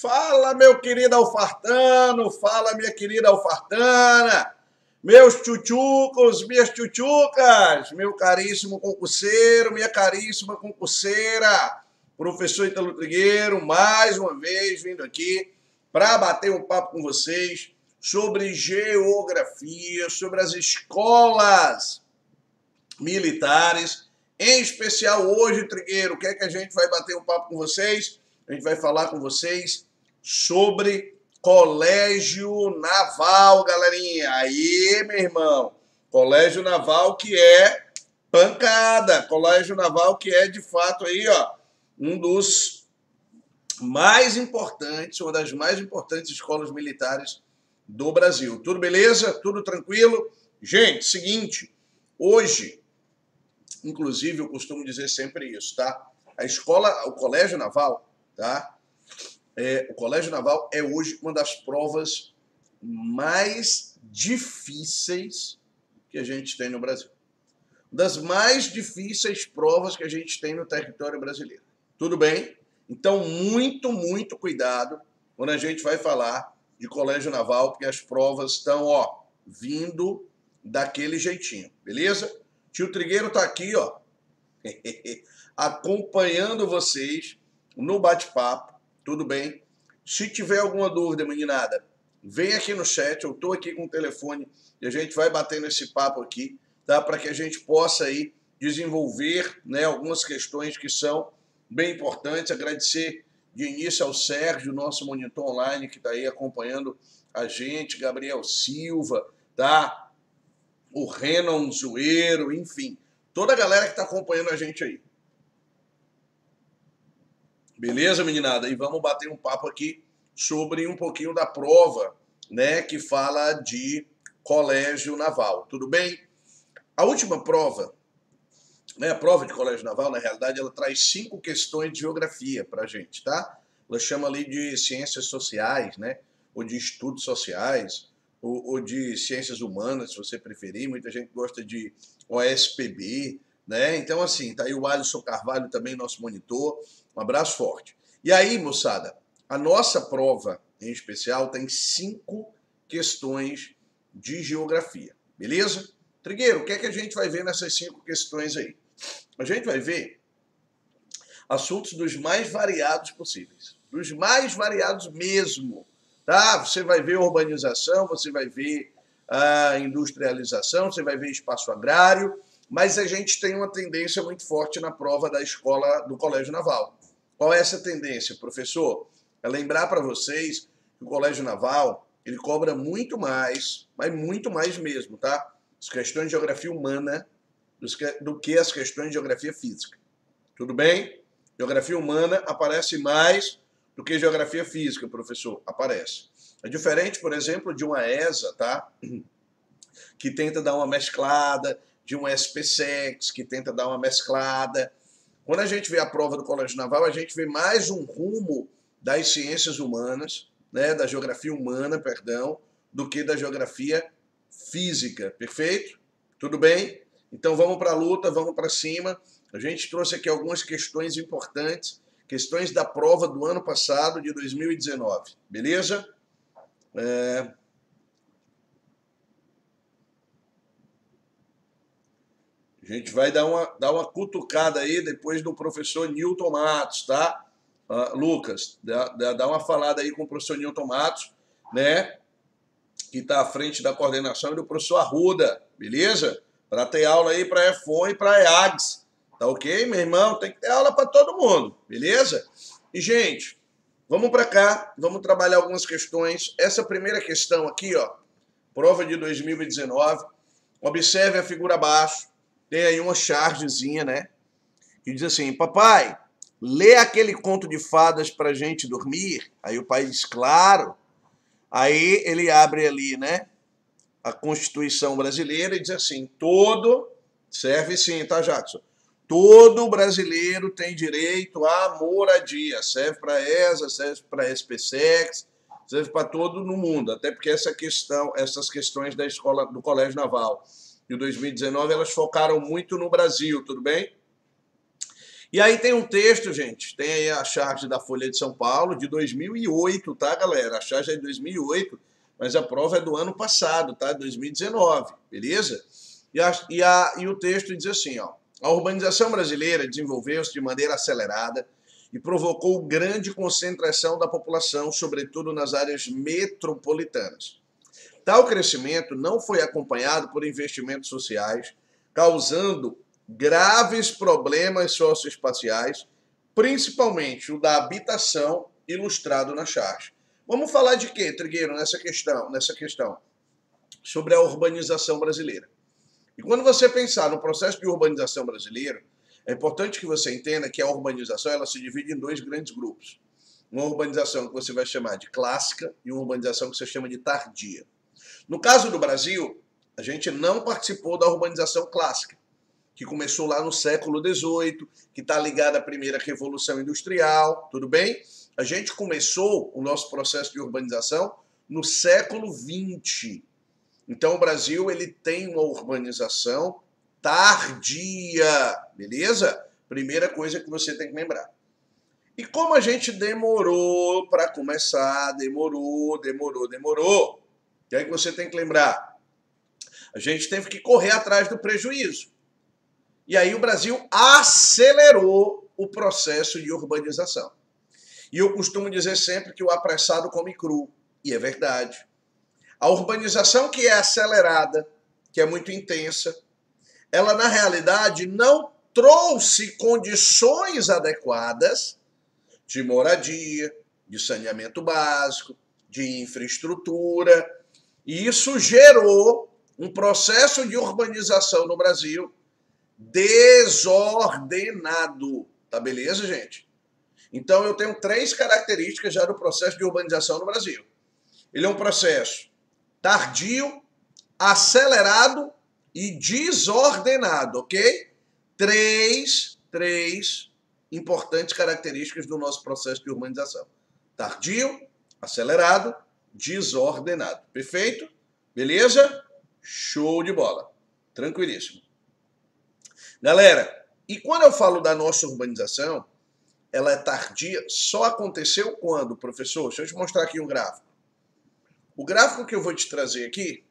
Fala, meu querido alfartano, fala, minha querida alfartana, meus tchutchucos, minhas tchutchucas, meu caríssimo concurseiro, minha caríssima concurseira, professor Ítalo Trigueiro, mais uma vez vindo aqui para bater um papo com vocês sobre geografia, sobre as escolas militares, em especial hoje, Trigueiro, o que é que a gente vai bater um papo com vocês? A gente vai falar com vocês sobre Colégio Naval, galerinha. Aí, meu irmão, Colégio Naval que é pancada, Colégio Naval que é, de fato, aí, ó, um dos mais importantes, uma das mais importantes escolas militares do Brasil. Tudo beleza? Tudo tranquilo? Gente, seguinte, hoje, inclusive, eu costumo dizer sempre isso, tá? A escola, o Colégio Naval, tá? O Colégio Naval é hoje uma das provas mais difíceis que a gente tem no Brasil. Das mais difíceis provas que a gente tem no território brasileiro. Tudo bem? Então, muito cuidado quando a gente vai falar de Colégio Naval, porque as provas estão, ó, vindo daquele jeitinho, beleza? Tio Trigueiro tá aqui, ó, acompanhando vocês no bate-papo, tudo bem? Se tiver alguma dúvida, meninada, vem aqui no chat, eu tô aqui com o telefone e a gente vai bater nesse papo aqui, tá? Para que a gente possa aí desenvolver, né, algumas questões que são bem importantes. Agradecer de início ao Sérgio, nosso monitor online, que está aí acompanhando a gente, Gabriel Silva, tá? O Renan Zoeiro, enfim, toda a galera que está acompanhando a gente aí. Beleza, meninada? E vamos bater um papo aqui sobre um pouquinho da prova, né, que fala de Colégio Naval, tudo bem? A última prova, né, a prova de Colégio Naval, na realidade, ela traz 5 questões de geografia para a gente, tá? Ela chama ali de ciências sociais, né, ou de estudos sociais, ou de ciências humanas, se você preferir. Muita gente gosta de OSPB, né? Então, assim, tá aí o Alisson Carvalho também, nosso monitor. Um abraço forte. E aí, moçada, a nossa prova, em especial, tem 5 questões de geografia, beleza? Trigueiro, o que é que a gente vai ver nessas 5 questões aí? A gente vai ver assuntos dos mais variados possíveis, dos mais variados mesmo, tá? Você vai ver urbanização, você vai ver a industrialização, você vai ver espaço agrário, mas a gente tem uma tendência muito forte na prova da escola do Colégio Naval. Qual é essa tendência, professor? É lembrar para vocês que o Colégio Naval, ele cobra muito mais, mas muito mais mesmo, tá? As questões de geografia humana do que as questões de geografia física. Tudo bem? Geografia humana aparece mais do que geografia física, professor. Aparece. É diferente, por exemplo, de uma ESA, tá? Que tenta dar uma mesclada, de um SPSEC, que tenta dar uma mesclada. Quando a gente vê a prova do Colégio Naval, a gente vê mais um rumo das ciências humanas, né, da geografia humana, perdão, do que da geografia física. Perfeito? Tudo bem? Então vamos para a luta, vamos para cima. A gente trouxe aqui algumas questões importantes, questões da prova do ano passado, de 2019. Beleza? A gente vai dar uma cutucada aí depois do professor Newton Matos, tá? Lucas, dá uma falada aí com o professor Newton Matos, né? Que está à frente da coordenação, e do professor Arruda, beleza? Para ter aula aí para EFON e para EAGS. Tá ok, meu irmão? Tem que ter aula para todo mundo, beleza? E, gente, vamos para cá, vamos trabalhar algumas questões. Essa primeira questão aqui, ó, prova de 2019, observe a figura abaixo. Tem aí uma chargezinha, né? Que diz assim: papai, lê aquele conto de fadas pra gente dormir. Aí o pai diz: claro. Aí ele abre ali, né, a Constituição brasileira e diz assim: todo, serve sim, tá, Jackson? Todo brasileiro tem direito à moradia. Serve para ESA, serve para SPSEC, serve para todo no mundo. Até porque essas questões da escola, do Colégio Naval de 2019, elas focaram muito no Brasil, tudo bem? E aí tem um texto, gente, tem aí a charge da Folha de São Paulo, de 2008, tá, galera? A charge é de 2008, mas a prova é do ano passado, tá? 2019, beleza? E o texto diz assim, ó. A urbanização brasileira desenvolveu-se de maneira acelerada e provocou grande concentração da população, sobretudo nas áreas metropolitanas. Tal crescimento não foi acompanhado por investimentos sociais, causando graves problemas socioespaciais, principalmente o da habitação, ilustrado na charge. Vamos falar de quê, Trigueiro, nessa questão? Sobre a urbanização brasileira. E quando você pensar no processo de urbanização brasileiro, é importante que você entenda que a urbanização ela se divide em dois grandes grupos. Uma urbanização que você vai chamar de clássica e uma urbanização que você chama de tardia. No caso do Brasil, a gente não participou da urbanização clássica, que começou lá no século XVIII, que está ligada à primeira Revolução Industrial, tudo bem? A gente começou o nosso processo de urbanização no século XX. Então o Brasil ele tem uma urbanização tardia, beleza? Primeira coisa que você tem que lembrar. E como a gente demorou para começar, demorou. O que é que você tem que lembrar? A gente teve que correr atrás do prejuízo. E aí o Brasil acelerou o processo de urbanização. E eu costumo dizer sempre que o apressado come cru. E é verdade. A urbanização que é acelerada, que é muito intensa, ela na realidade não trouxe condições adequadas de moradia, de saneamento básico, de infraestrutura. E isso gerou um processo de urbanização no Brasil desordenado. Tá beleza, gente? Então eu tenho 3 características já do processo de urbanização no Brasil. Ele é um processo tardio, acelerado e desordenado, ok? Três importantes características do nosso processo de urbanização. Tardio, acelerado, desordenado. Perfeito? Beleza? Show de bola. Tranquilíssimo. Galera, e quando eu falo da nossa urbanização, ela é tardia, só aconteceu quando, professor? Deixa eu te mostrar aqui um gráfico. O gráfico que eu vou te trazer aqui,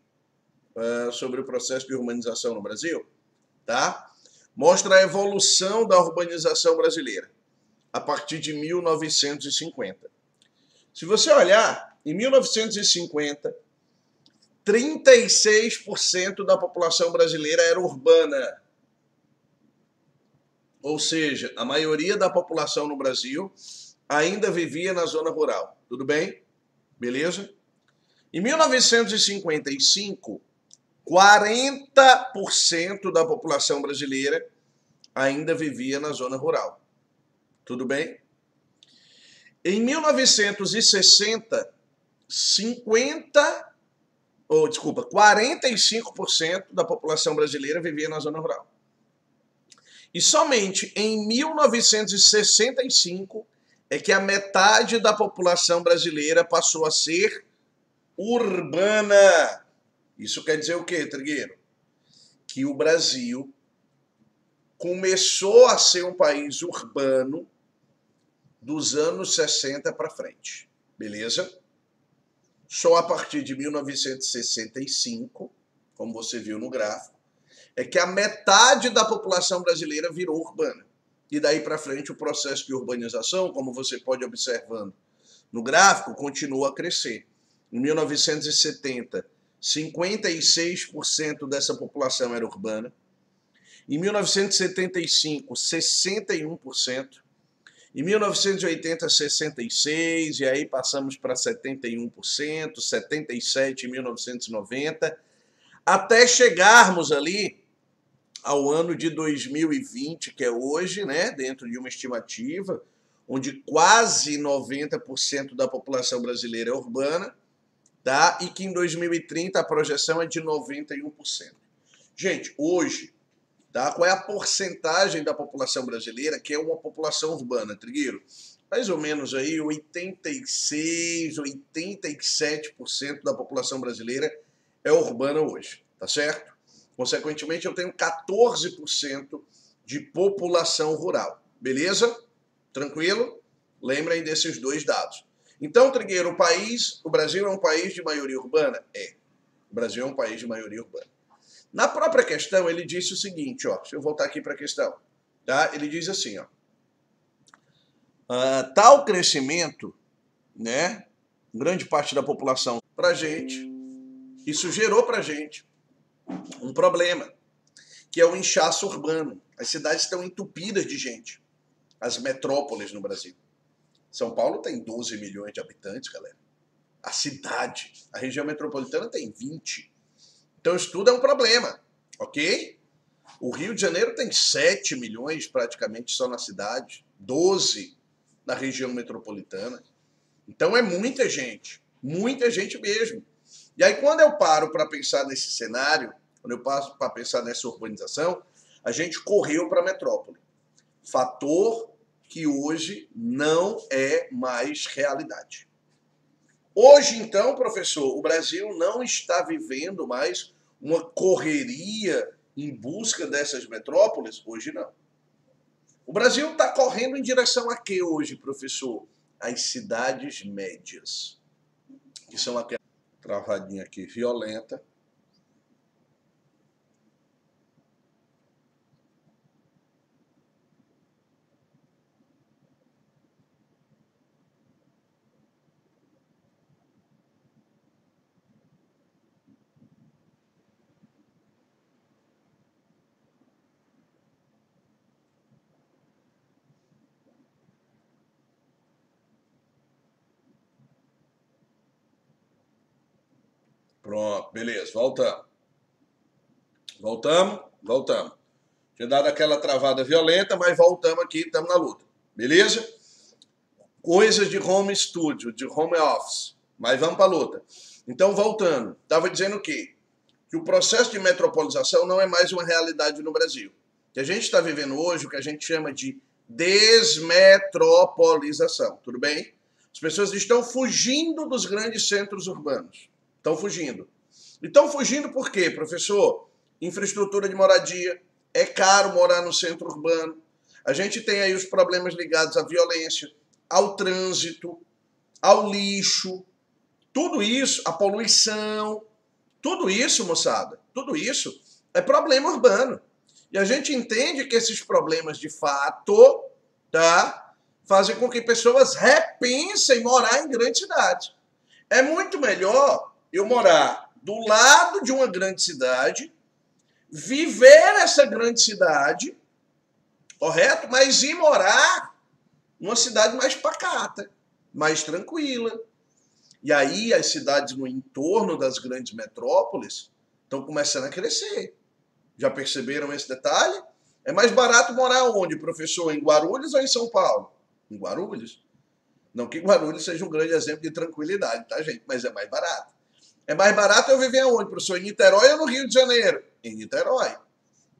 sobre o processo de urbanização no Brasil, tá? Mostra a evolução da urbanização brasileira, a partir de 1950. Se você olhar, em 1950, 36% da população brasileira era urbana. Ou seja, a maioria da população no Brasil ainda vivia na zona rural. Tudo bem? Beleza? Em 1955, 40% da população brasileira ainda vivia na zona rural. Tudo bem? Em 1960, 45% da população brasileira vivia na zona rural. E somente em 1965 é que a metade da população brasileira passou a ser urbana. Isso quer dizer o quê, Trigueiro? Que o Brasil começou a ser um país urbano dos anos 60 para frente. Beleza? Só a partir de 1965, como você viu no gráfico, é que a metade da população brasileira virou urbana. E daí para frente o processo de urbanização, como você pode observando no gráfico, continua a crescer. Em 1970, 56% dessa população era urbana. Em 1975, 61%. Em 1980, 66%, e aí passamos para 71%, 77% em 1990, até chegarmos ali ao ano de 2020, que é hoje, né, dentro de uma estimativa, onde quase 90% da população brasileira é urbana, tá? E que em 2030 a projeção é de 91%. Gente, hoje, tá? Qual é a porcentagem da população brasileira que é uma população urbana, Trigueiro? Mais ou menos aí 86, 87% da população brasileira é urbana hoje, tá certo? Consequentemente, eu tenho 14% de população rural. Beleza? Tranquilo? Lembrem desses dois dados. Então, Trigueiro, o Brasil é um país de maioria urbana? É. O Brasil é um país de maioria urbana. Na própria questão, ele disse o seguinte, ó, deixa eu voltar aqui para a questão. Tá? Ele diz assim, ó, tal crescimento, né, grande parte da população, para a gente, isso gerou para a gente um problema, que é o inchaço urbano. As cidades estão entupidas de gente, as metrópoles no Brasil. São Paulo tem 12 milhões de habitantes, galera. A cidade, a região metropolitana tem 20. Então isso tudo é um problema, ok? O Rio de Janeiro tem 7 milhões praticamente só na cidade, 12 na região metropolitana. Então é muita gente mesmo. E aí quando eu paro para pensar nesse cenário, quando eu passo para pensar nessa urbanização, a gente correu para a metrópole. Fator que hoje não é mais realidade. Hoje, então, professor, o Brasil não está vivendo mais uma correria em busca dessas metrópoles? Hoje não. O Brasil está correndo em direção a quê hoje, professor? As cidades médias, que são aquela travadinha aqui violenta. Pronto, beleza, voltamos. Tinha dado aquela travada violenta, mas voltamos aqui, estamos na luta. Beleza? Coisas de home studio, de home office. Mas vamos para a luta. Então, voltando. Estava dizendo o quê? Que o processo de metropolização não é mais uma realidade no Brasil. Que a gente está vivendo hoje o que a gente chama de desmetropolização. Tudo bem? As pessoas estão fugindo dos grandes centros urbanos. Estão fugindo. E estão fugindo por quê, professor? Infraestrutura de moradia. É caro morar no centro urbano. A gente tem aí os problemas ligados à violência, ao trânsito, ao lixo, tudo isso, a poluição, tudo isso, moçada, tudo isso é problema urbano. E a gente entende que esses problemas, de fato, tá, fazem com que pessoas repensem morar em grande cidade. É muito melhor eu morar do lado de uma grande cidade, viver essa grande cidade, correto? Mas ir morar numa cidade mais pacata, mais tranquila. E aí as cidades no entorno das grandes metrópoles estão começando a crescer. Já perceberam esse detalhe? É mais barato morar onde, professor? Em Guarulhos ou em São Paulo? Em Guarulhos. Não que Guarulhos seja um grande exemplo de tranquilidade, tá, gente? Mas é mais barato. É mais barato eu viver onde, professor? Em Niterói ou no Rio de Janeiro? Em Niterói.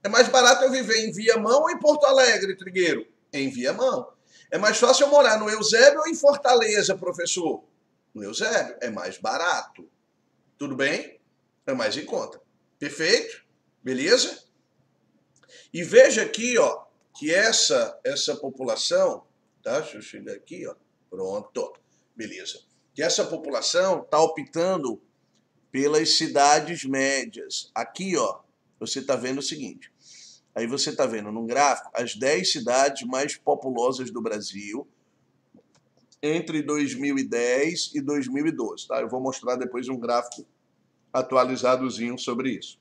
É mais barato eu viver em Viamão ou em Porto Alegre, Trigueiro? Em Viamão. É mais fácil eu morar no Eusébio ou em Fortaleza, professor? No Eusébio. É mais barato. Tudo bem? É mais em conta. Perfeito? Beleza? E veja aqui, ó, que essa população, tá? Deixa eu chegar aqui, ó. Pronto. Beleza. Que essa população está optando pelas cidades médias. Aqui, ó, você está vendo o seguinte. Aí você está vendo no gráfico as 10 cidades mais populosas do Brasil entre 2010 e 2012. Tá? Eu vou mostrar depois um gráfico atualizadozinho sobre isso.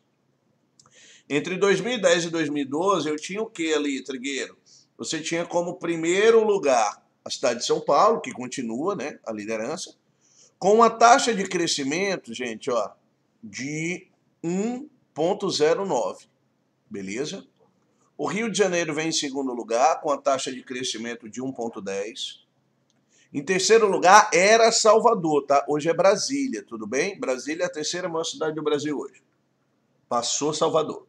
Entre 2010 e 2012, eu tinha o que ali, Trigueiro? Você tinha como primeiro lugar a cidade de São Paulo, que continua, né, a liderança, com uma taxa de crescimento, gente, ó, de 1,09. Beleza? O Rio de Janeiro vem em segundo lugar, com a taxa de crescimento de 1,10. Em terceiro lugar era Salvador, tá? Hoje é Brasília, tudo bem? Brasília é a terceira maior cidade do Brasil hoje. Passou Salvador.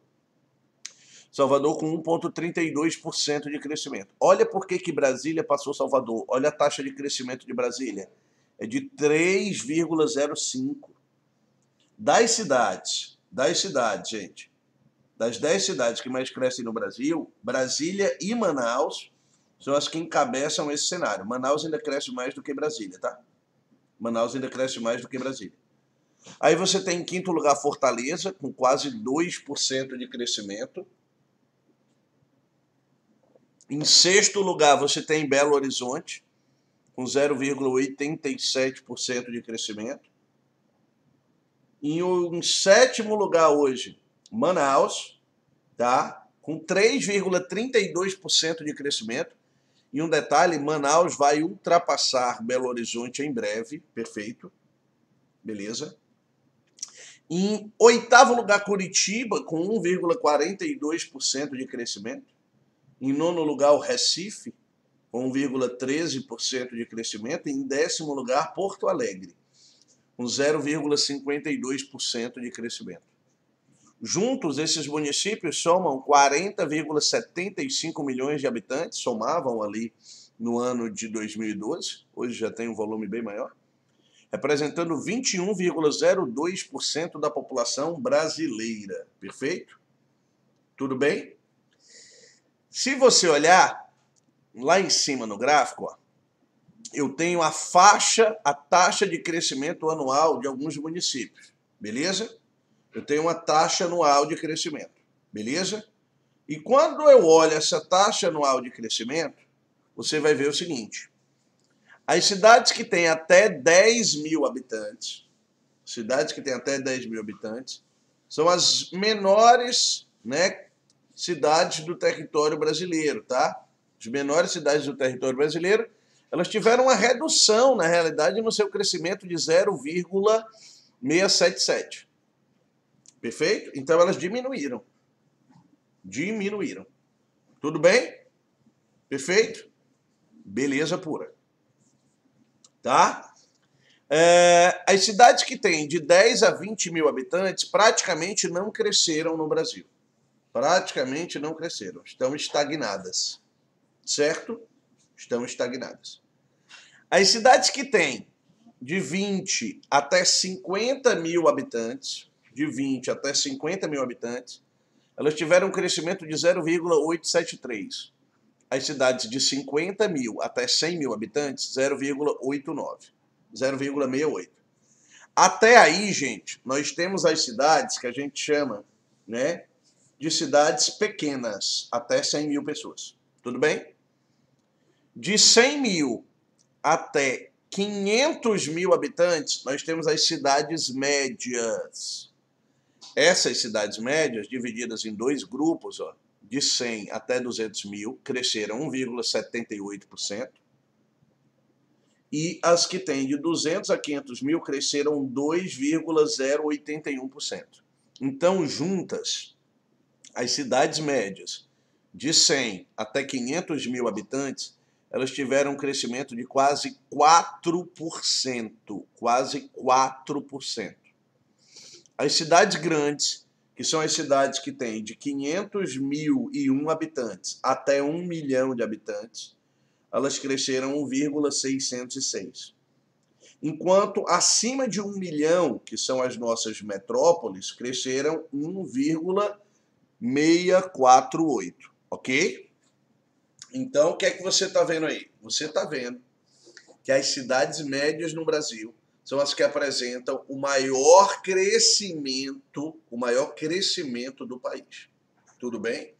Salvador com 1,32% de crescimento. Olha por que Brasília passou Salvador. Olha a taxa de crescimento de Brasília. É de 3,05. Das cidades, gente, das 10 cidades que mais crescem no Brasil, Brasília e Manaus são as que encabeçam esse cenário. Manaus ainda cresce mais do que Brasília, tá? Manaus ainda cresce mais do que Brasília. Aí você tem em quinto lugar Fortaleza, com quase 2% de crescimento. Em sexto lugar você tem Belo Horizonte, com 0,87% de crescimento. Em sétimo lugar hoje, Manaus, tá? Com 3,32% de crescimento. E um detalhe, Manaus vai ultrapassar Belo Horizonte em breve, perfeito, beleza? Em oitavo lugar, Curitiba, com 1,42% de crescimento. Em nono lugar, o Recife, com 1,13% de crescimento. E em décimo lugar, Porto Alegre, com 0,52% de crescimento. Juntos, esses municípios somam 40,75 milhões de habitantes, somavam ali no ano de 2012, hoje já tem um volume bem maior, representando 21,02% da população brasileira. Perfeito? Tudo bem? Se você olhar lá em cima no gráfico, ó, eu tenho a taxa de crescimento anual de alguns municípios, beleza? Eu tenho uma taxa anual de crescimento, beleza? E quando eu olho essa taxa anual de crescimento, você vai ver o seguinte: as cidades que têm até 10 mil habitantes, são as menores, né, cidades do território brasileiro, tá? As menores cidades do território brasileiro, elas tiveram uma redução, na realidade, no seu crescimento de 0,677. Perfeito? Então elas diminuíram. Tudo bem? Perfeito? Beleza pura. Tá? As cidades que têm de 10 a 20 mil habitantes praticamente não cresceram no Brasil. Praticamente não cresceram. Estão estagnadas. Certo? Estão estagnadas. As cidades que têm de 20 até 50 mil habitantes, elas tiveram um crescimento de 0,873. As cidades de 50 mil até 100 mil habitantes, 0,89, 0,68. Até aí, gente, nós temos as cidades que a gente chama, né, de cidades pequenas, até 100 mil pessoas. Tudo bem? De 100 mil até 500 mil habitantes, nós temos as cidades médias. Essas cidades médias, divididas em dois grupos, ó, de 100 até 200 mil, cresceram 1,78%. E as que têm de 200 a 500 mil cresceram 2,081%. Então, juntas, as cidades médias de 100 até 500 mil habitantes, elas tiveram um crescimento de quase 4%. Quase 4%. As cidades grandes, que são as cidades que têm de 500.001 habitantes até 1 milhão de habitantes, elas cresceram 1,606. Enquanto acima de 1 milhão, que são as nossas metrópoles, cresceram 1,648, ok? Então, o que é que você está vendo aí? Você está vendo que as cidades médias no Brasil são as que apresentam o maior crescimento do país. Tudo bem?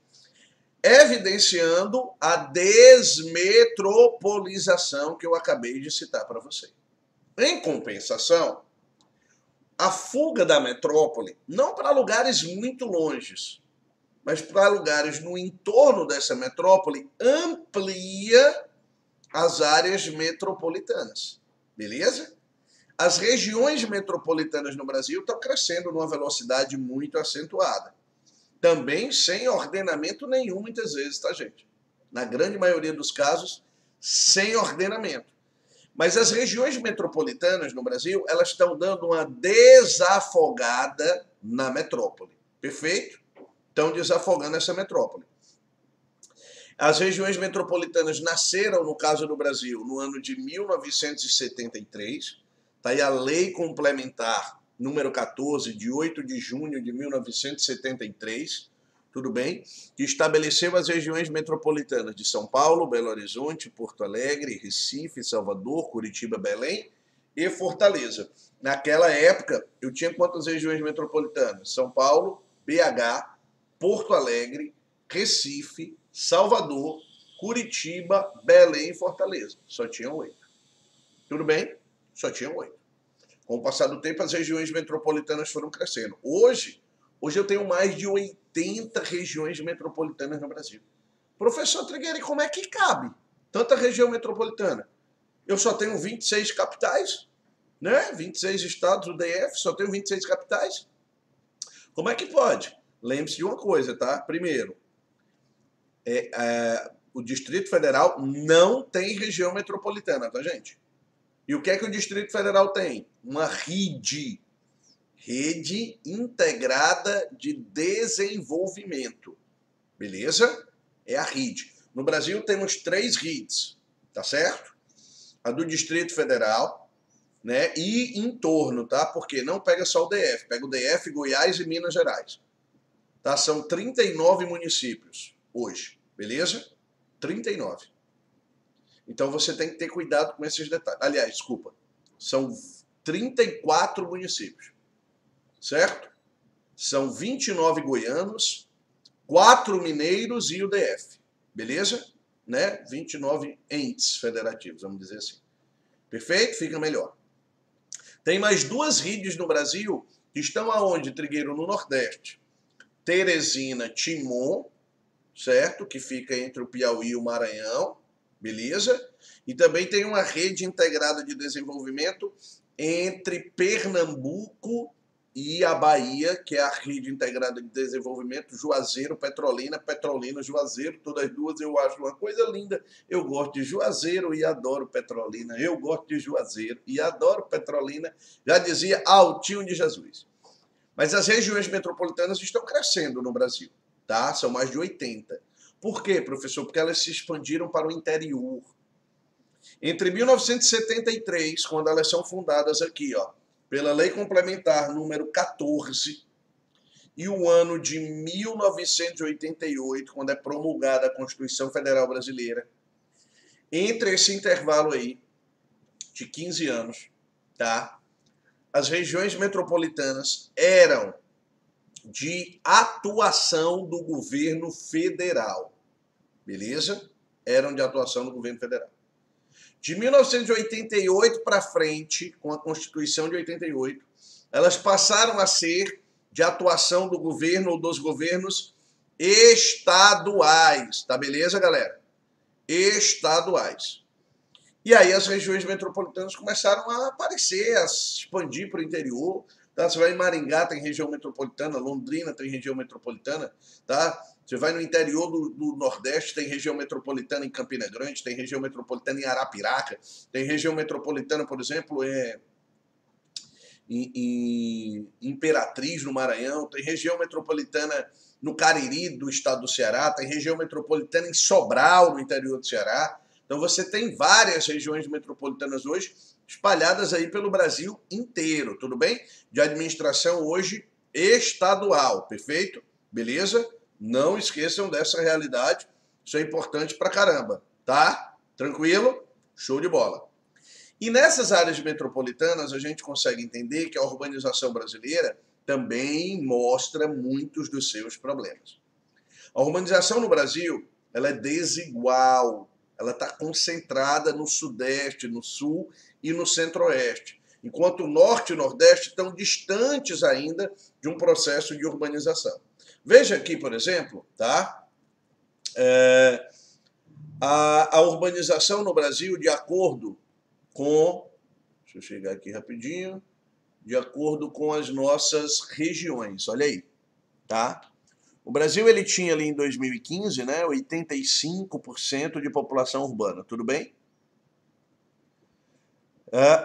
Evidenciando a desmetropolização que eu acabei de citar para você. Em compensação, a fuga da metrópole, não para lugares muito longes, mas para lugares no entorno dessa metrópole, amplia as áreas metropolitanas. Beleza? As regiões metropolitanas no Brasil estão crescendo numa velocidade muito acentuada. Também sem ordenamento nenhum, muitas vezes, tá, gente? Na grande maioria dos casos, sem ordenamento. Mas as regiões metropolitanas no Brasil, elas estão dando uma desafogada na metrópole. Perfeito? Estão desafogando essa metrópole. As regiões metropolitanas nasceram, no caso do Brasil, no ano de 1973. Está aí a Lei Complementar número 14, de 8 de junho de 1973. tudo bem? Que estabeleceu as regiões metropolitanas de São Paulo, Belo Horizonte, Porto Alegre, Recife, Salvador, Curitiba, Belém e Fortaleza. Naquela época, eu tinha quantas regiões metropolitanas? São Paulo, BH, Porto Alegre, Recife, Salvador, Curitiba, Belém e Fortaleza. Só tinham 8. Tudo bem? Só tinham 8. Com o passar do tempo, as regiões metropolitanas foram crescendo. Hoje eu tenho mais de 80 regiões metropolitanas no Brasil. Professor Trigueiro, como é que cabe tanta região metropolitana? Eu só tenho 26 capitais, né? 26 estados do DF, só tenho 26 capitais. Como é que pode? Lembre-se de uma coisa, tá? Primeiro, o Distrito Federal não tem região metropolitana, tá, gente? E o que é que o Distrito Federal tem? Uma rede integrada de desenvolvimento. Beleza? É a rede. No Brasil temos 3 redes, tá certo? A do Distrito Federal, né? E em torno, tá? Porque não pega só o DF, pega o DF, Goiás e Minas Gerais. Tá? São 39 municípios hoje, beleza? 39. Então você tem que ter cuidado com esses detalhes. Aliás, desculpa, são 34 municípios, certo? São 29 goianos, 4 mineiros e o DF, beleza? Né? 29 entes federativos, vamos dizer assim. Perfeito? Fica melhor. Tem mais 2 redes no Brasil que estão aonde, Trigueiro? No Nordeste. Teresina, Timon, certo? Que fica entre o Piauí e o Maranhão. Beleza? E também tem uma rede integrada de desenvolvimento entre Pernambuco e a Bahia, que é a rede integrada de desenvolvimento Juazeiro, Petrolina, Petrolina, Juazeiro. Todas duas eu acho uma coisa linda. Eu gosto de Juazeiro e adoro Petrolina. Eu gosto de Juazeiro e adoro Petrolina. Já dizia Altinho de Jesus. Mas as regiões metropolitanas estão crescendo no Brasil, tá? São mais de 80. Por quê, professor? Porque elas se expandiram para o interior. Entre 1973, quando elas são fundadas aqui, ó, pela Lei Complementar número 14, e o ano de 1988, quando é promulgada a Constituição Federal Brasileira, entre esse intervalo aí, de 15 anos, tá? As regiões metropolitanas eram de atuação do governo federal. Beleza? Eram de atuação do governo federal. De 1988 para frente, com a Constituição de 88, elas passaram a ser de atuação do governo ou dos governos estaduais. Tá beleza, galera? Estaduais. E aí as regiões metropolitanas começaram a aparecer, a se expandir para o interior. Tá? Você vai em Maringá, tem região metropolitana, Londrina tem região metropolitana, tá? Você vai no interior do Nordeste, tem região metropolitana em Campina Grande, tem região metropolitana em Arapiraca, tem região metropolitana, por exemplo, em Imperatriz, no Maranhão, tem região metropolitana no Cariri, do estado do Ceará, tem região metropolitana em Sobral, no interior do Ceará. Então você tem várias regiões metropolitanas hoje espalhadas aí pelo Brasil inteiro, tudo bem? De administração hoje estadual, perfeito? Beleza? Não esqueçam dessa realidade, isso é importante pra caramba, tá? Tranquilo? Show de bola. E nessas áreas metropolitanas a gente consegue entender que a urbanização brasileira também mostra muitos dos seus problemas. A urbanização no Brasil, ela é desigual, ela está concentrada no Sudeste, no Sul e no Centro-Oeste, enquanto o Norte e o Nordeste estão distantes ainda de um processo de urbanização. Veja aqui, por exemplo, tá? A urbanização no Brasil, de acordo com... Deixa eu chegar aqui rapidinho. De acordo com as nossas regiões, olha aí, tá? O Brasil ele tinha ali em 2015, né, 85% de população urbana, tudo bem?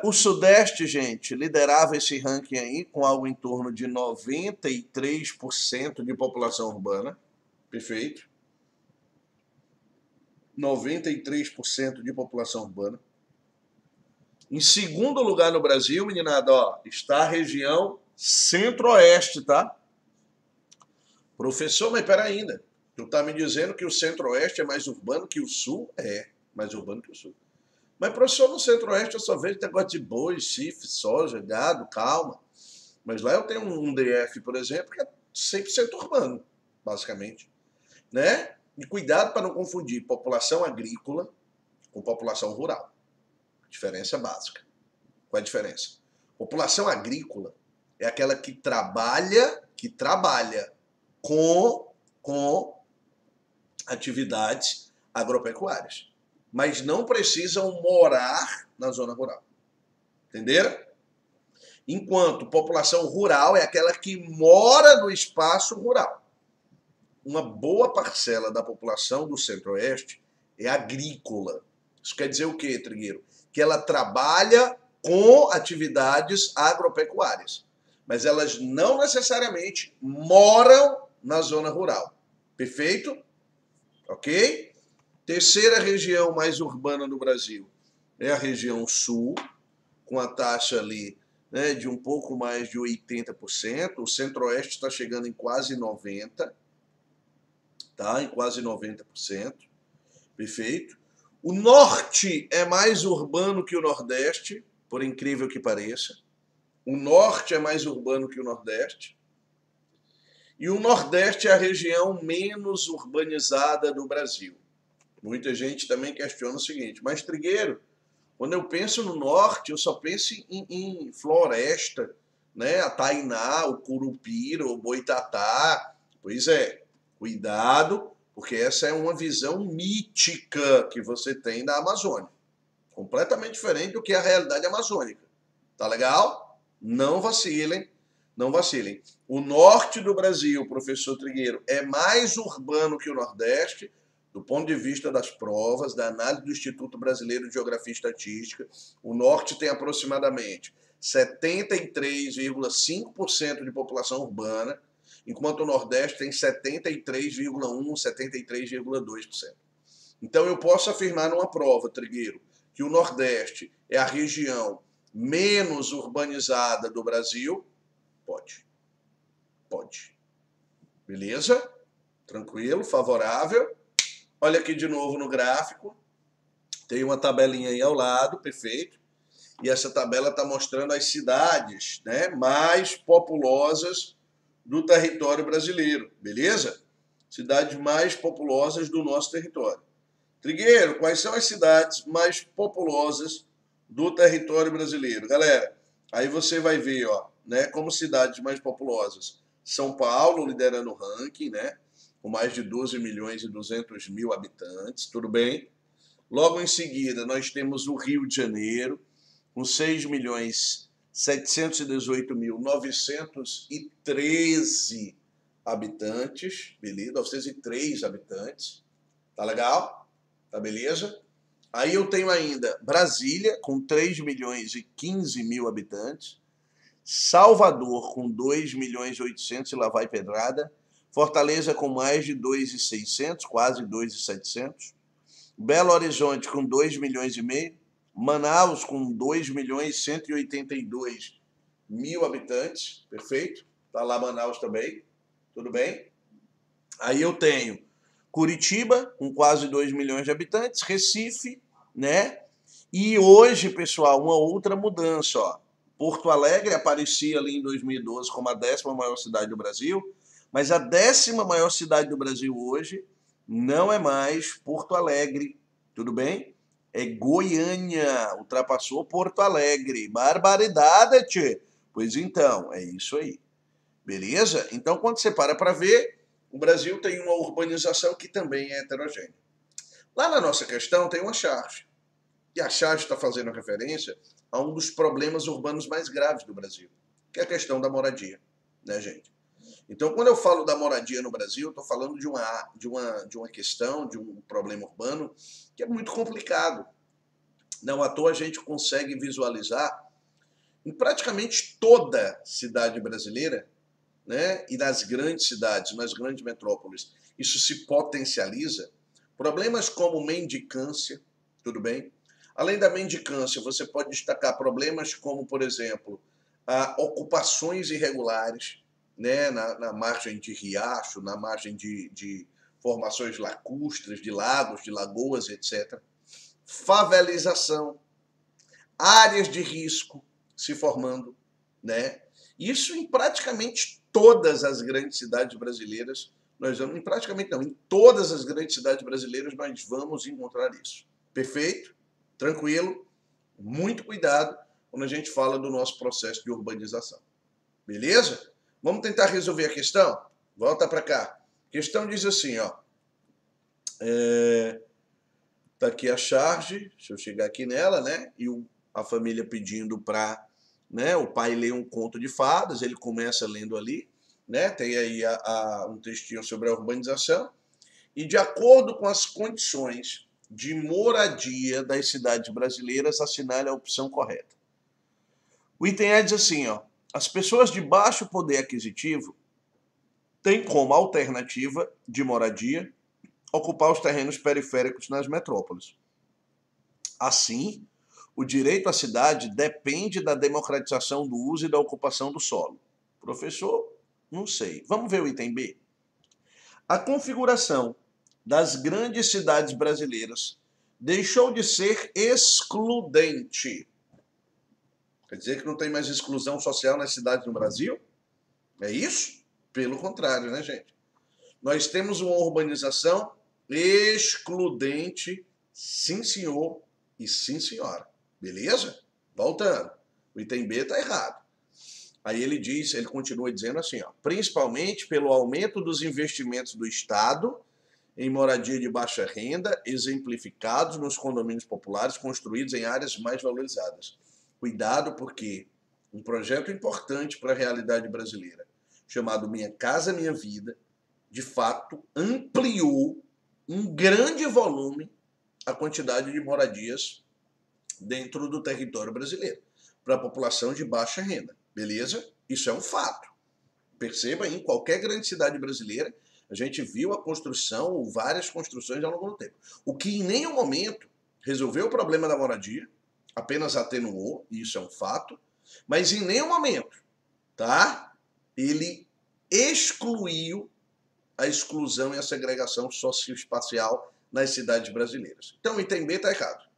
O Sudeste, gente, liderava esse ranking aí com algo em torno de 93% de população urbana, perfeito? 93% de população urbana. Em segundo lugar no Brasil, meninada, ó, está a região Centro-Oeste, tá? Professor, mas peraí ainda. Tu tá me dizendo que o Centro-Oeste é mais urbano que o Sul? É, mais urbano que o Sul. Mas, professor, no Centro-Oeste eu só vejo negócio de boi, chifre, soja, gado, calma. Mas lá eu tenho um DF, por exemplo, que é 100% urbano, basicamente. Né? E cuidado para não confundir população agrícola com população rural. Diferença básica. Qual é a diferença? População agrícola é aquela que trabalha com atividades agropecuárias, mas não precisam morar na zona rural. Entenderam? Enquanto população rural é aquela que mora no espaço rural. Uma boa parcela da população do Centro-Oeste é agrícola. Isso quer dizer o quê, Trigueiro? Que ela trabalha com atividades agropecuárias, mas elas não necessariamente moram na zona rural. Perfeito? Ok? Terceira região mais urbana do Brasil é a região sul, com a taxa ali, né, de um pouco mais de 80%. O Centro-Oeste está chegando em quase 90%, tá? Em quase 90%. Perfeito? O Norte é mais urbano que o Nordeste, por incrível que pareça. O Norte é mais urbano que o Nordeste. E o Nordeste é a região menos urbanizada do Brasil. Muita gente também questiona o seguinte, mas Trigueiro, quando eu penso no Norte, eu só penso em floresta, né? A Tainá, o Curupira, o Boitatá. Pois é, cuidado, porque essa é uma visão mítica que você tem da Amazônia. Completamente diferente do que é a realidade amazônica. Tá legal? Não vacilem, não vacilem. O norte do Brasil, professor Trigueiro, é mais urbano que o Nordeste, do ponto de vista das provas, da análise do Instituto Brasileiro de Geografia e Estatística. O norte tem aproximadamente 73,5% de população urbana, enquanto o Nordeste tem 73,1%, 73,2%. Então eu posso afirmar numa prova, Trigueiro, que o Nordeste é a região menos urbanizada do Brasil? Pode. Pode. Beleza? Tranquilo, favorável. Olha aqui de novo no gráfico. Tem uma tabelinha aí ao lado, perfeito. E essa tabela está mostrando as cidades, né, mais populosas do território brasileiro. Beleza? Cidades mais populosas do nosso território. Trigueiro, quais são as cidades mais populosas do território brasileiro? Galera, aí você vai ver, ó, né, como cidades mais populosas. São Paulo liderando o ranking, né, com mais de 12 milhões e 200 mil habitantes, tudo bem? Logo em seguida, nós temos o Rio de Janeiro, com 6 milhões 718 mil 913 habitantes, beleza? 903 habitantes, tá legal? Tá beleza? Aí eu tenho ainda Brasília, com 3 milhões e 15 mil habitantes. Salvador, com 2 milhões e 800 e lá vai pedrada. Fortaleza, com mais de 2.600, quase 2.700. Belo Horizonte, com 2 milhões e meio. Manaus, com 2 milhões e 182 mil habitantes. Perfeito? Tá lá Manaus também. Tudo bem? Aí eu tenho Curitiba, com quase 2 milhões de habitantes, Recife, né? E hoje, pessoal, uma outra mudança, ó. Porto Alegre aparecia ali em 2012 como a 10ª maior cidade do Brasil, mas a 10ª maior cidade do Brasil hoje não é mais Porto Alegre, tudo bem? É Goiânia, ultrapassou Porto Alegre. Barbaridade, tchê. Pois então, é isso aí. Beleza? Então, quando você para ver, o Brasil tem uma urbanização que também é heterogênea. Lá na nossa questão tem uma charge. E a charge está fazendo referência a um dos problemas urbanos mais graves do Brasil, que é a questão da moradia, né, gente? Então, quando eu falo da moradia no Brasil, eu estou falando de uma questão, de um problema urbano que é muito complicado. Não à toa a gente consegue visualizar em praticamente toda cidade brasileira, né, e nas grandes cidades, nas grandes metrópoles, isso se potencializa. Problemas como mendicância, tudo bem? Além da mendicância, você pode destacar problemas como, por exemplo, ocupações irregulares, né, na margem de riacho, na margem de formações lacustres, de lagos, de lagoas, etc. Favelização, áreas de risco se formando, né? Isso em praticamente todas as grandes cidades brasileiras. Nós vamos, em praticamente não, em todas as grandes cidades brasileiras nós vamos encontrar isso. Perfeito? Tranquilo? Muito cuidado quando a gente fala do nosso processo de urbanização. Beleza? Vamos tentar resolver a questão? Volta para cá. A questão diz assim, ó. Tá aqui a charge, deixa eu chegar aqui nela, né? E a família pedindo para, né, o pai ler um conto de fadas, ele começa lendo ali, né? Tem aí um textinho sobre a urbanização. E de acordo com as condições de moradia das cidades brasileiras, assinale a opção correta. O item A diz assim, ó, as pessoas de baixo poder aquisitivo têm como alternativa de moradia ocupar os terrenos periféricos nas metrópoles. Assim, o direito à cidade depende da democratização do uso e da ocupação do solo. Professor, não sei. Vamos ver o item B? A configuração das grandes cidades brasileiras deixou de ser excludente. Quer dizer que não tem mais exclusão social nas cidades do Brasil? É isso? Pelo contrário, né, gente? Nós temos uma urbanização excludente, sim senhor e sim senhora. Beleza? Voltando. O item B está errado. Aí ele continua dizendo assim, ó, principalmente pelo aumento dos investimentos do Estado em moradia de baixa renda, exemplificados nos condomínios populares construídos em áreas mais valorizadas. Cuidado, porque um projeto importante para a realidade brasileira, chamado Minha Casa Minha Vida, de fato ampliou um grande volume a quantidade de moradias dentro do território brasileiro, para a população de baixa renda. Beleza? Isso é um fato. Perceba, em qualquer grande cidade brasileira, a gente viu a construção, ou várias construções ao longo do tempo. O que em nenhum momento resolveu o problema da moradia, apenas atenuou, e isso é um fato, mas em nenhum momento, tá? Ele excluiu a exclusão e a segregação socioespacial nas cidades brasileiras. Então o item B está errado.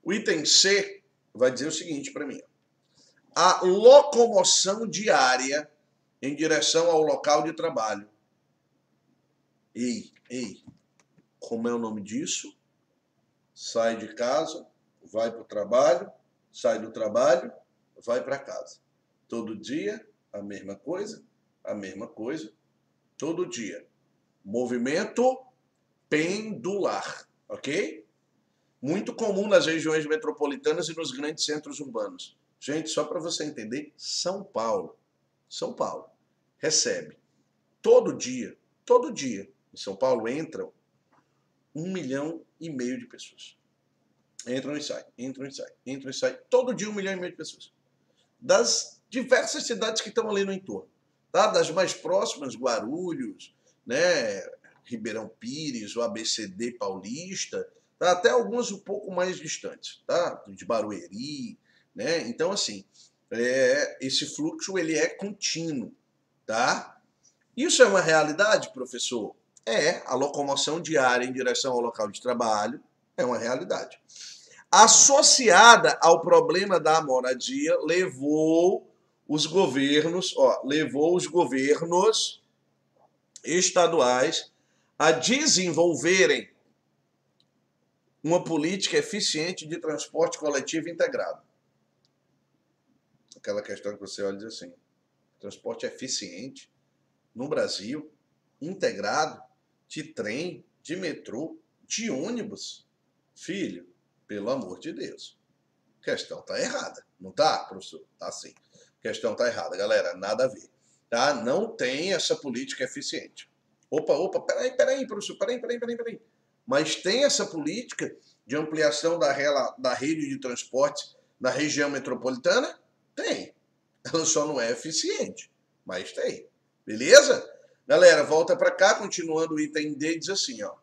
O item C vai dizer o seguinte para mim. A locomoção diária em direção ao local de trabalho. Ei, como é o nome disso? Sai de casa, vai para o trabalho, sai do trabalho, vai para casa. Todo dia, a mesma coisa, todo dia. Movimento pendular, ok? Muito comum nas regiões metropolitanas e nos grandes centros urbanos. Gente, só para você entender, São Paulo recebe todo dia, em São Paulo entram 1,5 milhão de pessoas. Entram e saem. Todo dia 1,5 milhão de pessoas. Das diversas cidades que estão ali no entorno. Tá? Das mais próximas, Guarulhos, né? Ribeirão Pires, o ABCD Paulista, tá? Até algumas um pouco mais distantes, tá? De Barueri, né? Então, assim, esse fluxo ele é contínuo, tá? Isso é uma realidade, professor? A locomoção diária em direção ao local de trabalho é uma realidade. Associada ao problema da moradia, levou os governos estaduais a desenvolverem uma política eficiente de transporte coletivo integrado. Aquela questão que você olha e diz assim, transporte eficiente no Brasil, integrado, de trem, de metrô, de ônibus. Filho, pelo amor de Deus, a questão está errada. Não está, professor? Está sim. A questão está errada, galera, nada a ver. Tá? Não tem essa política eficiente. Opa, peraí, professor, peraí. Mas tem essa política de ampliação da rede de transporte na região metropolitana? Tem. Ela só não é eficiente, mas tem. Beleza? Galera, volta para cá, continuando o item D, diz assim, ó.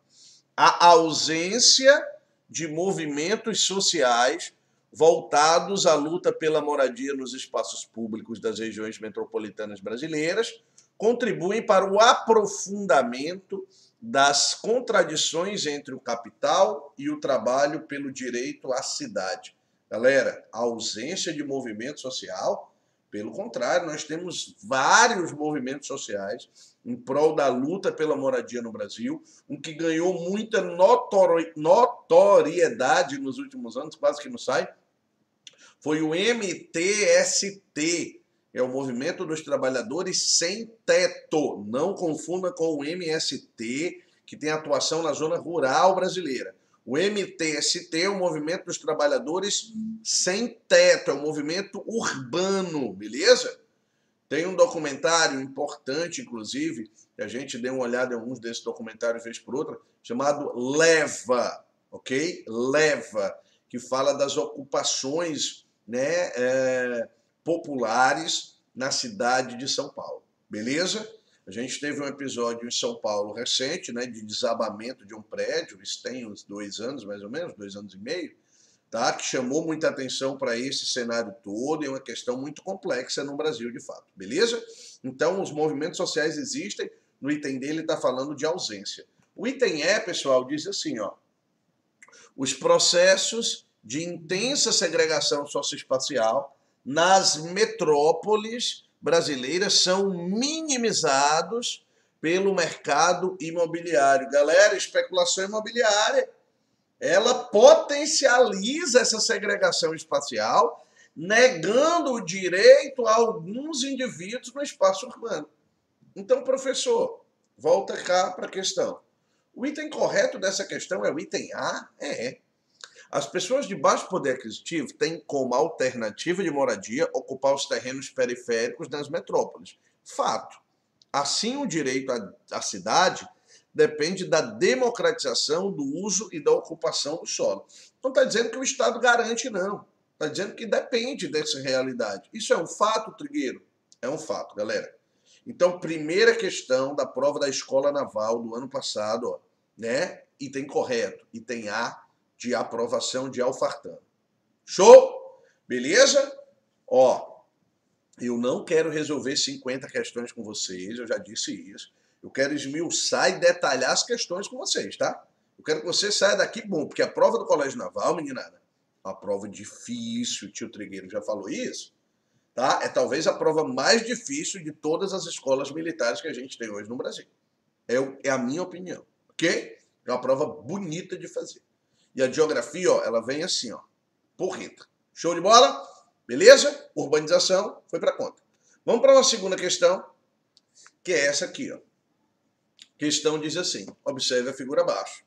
A ausência de movimentos sociais voltados à luta pela moradia nos espaços públicos das regiões metropolitanas brasileiras, contribuem para o aprofundamento das contradições entre o capital e o trabalho pelo direito à cidade. Galera, a ausência de movimento social, pelo contrário, nós temos vários movimentos sociais em prol da luta pela moradia no Brasil, um que ganhou muita notoriedade nos últimos anos, quase que não sai, foi o MTST, é o Movimento dos Trabalhadores Sem Teto. Não confunda com o MST, que tem atuação na zona rural brasileira. O MTST é o Movimento dos Trabalhadores Sem Teto, é um movimento urbano, beleza? Tem um documentário importante, inclusive, que a gente deu uma olhada em alguns desses documentários vez por outra, chamado Leva, ok? Leva, que fala das ocupações, né, populares na cidade de São Paulo, beleza? A gente teve um episódio em São Paulo recente, né, de desabamento de um prédio, isso tem uns 2 anos, mais ou menos, 2 anos e meio, tá? Que chamou muita atenção para esse cenário todo e é uma questão muito complexa no Brasil, de fato, beleza? Então, os movimentos sociais existem, no item dele está falando de ausência. O item E, pessoal, diz assim, ó, os processos de intensa segregação socioespacial nas metrópoles brasileiras são minimizados pelo mercado imobiliário. Galera, especulação imobiliária, ela potencializa essa segregação espacial, negando o direito a alguns indivíduos no espaço urbano. Então, professor, volta cá para a questão. O item correto dessa questão é o item A? As pessoas de baixo poder aquisitivo têm como alternativa de moradia ocupar os terrenos periféricos das metrópoles. Fato. Assim, o direito à cidade depende da democratização do uso e da ocupação do solo. Não está dizendo que o Estado garante, não. Está dizendo que depende dessa realidade. Isso é um fato, Trigueiro? É um fato, galera. Então, primeira questão da prova da Escola Naval do ano passado, ó, né? Item correto, item A, de aprovação de Alfartano. Show? Beleza? Ó, eu não quero resolver 50 questões com vocês, eu já disse isso. Eu quero esmiuçar e detalhar as questões com vocês, tá? Eu quero que você saia daqui bom, porque a prova do Colégio Naval, meninada, é uma prova difícil, tio Trigueiro já falou isso, tá? É talvez a prova mais difícil de todas as escolas militares que a gente tem hoje no Brasil. É a minha opinião, ok? É uma prova bonita de fazer. E a geografia, ó, ela vem assim, ó, porreta. Show de bola? Beleza? Urbanização foi para conta. Vamos para uma segunda questão, que é essa aqui, ó. Questão diz assim, observe a figura abaixo.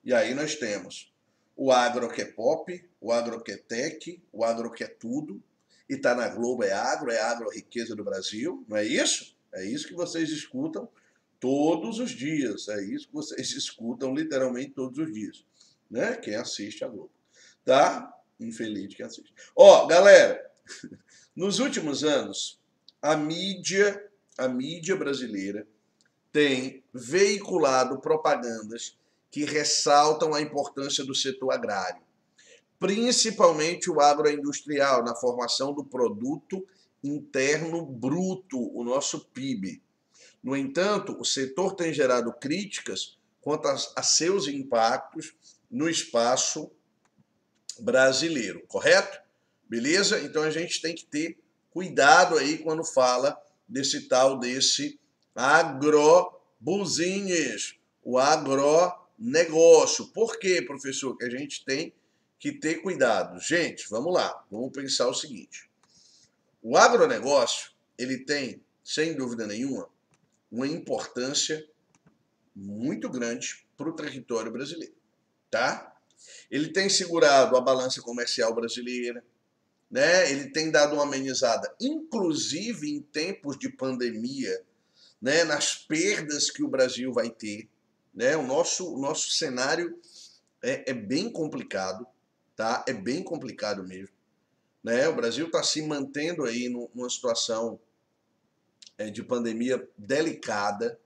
E aí nós temos o agro que é pop, o agro que é tech, o agro que é tudo, e tá na Globo, é agro a riqueza do Brasil, não é isso? É isso que vocês escutam todos os dias, é isso que vocês escutam literalmente todos os dias, né? Quem assiste a Globo, tá? Infeliz quem assiste. Ó, galera, nos últimos anos, a mídia brasileira tem veiculado propagandas que ressaltam a importância do setor agrário, principalmente o agroindustrial, na formação do produto interno bruto, o nosso PIB. No entanto, o setor tem gerado críticas quanto a seus impactos no espaço brasileiro, correto? Beleza? Então a gente tem que ter cuidado aí quando fala desse agrobusiness, o agronegócio. Por quê, professor? Que a gente tem que ter cuidado. Gente, vamos lá, vamos pensar o seguinte. O agronegócio, ele tem, sem dúvida nenhuma, uma importância muito grande para o território brasileiro, tá? Ele tem segurado a balança comercial brasileira, né? Ele tem dado uma amenizada, inclusive em tempos de pandemia, né? Nas perdas que o Brasil vai ter, né? O nosso cenário é bem complicado, tá? É bem complicado mesmo, né? O Brasil está se mantendo aí numa situação de pandemia delicada.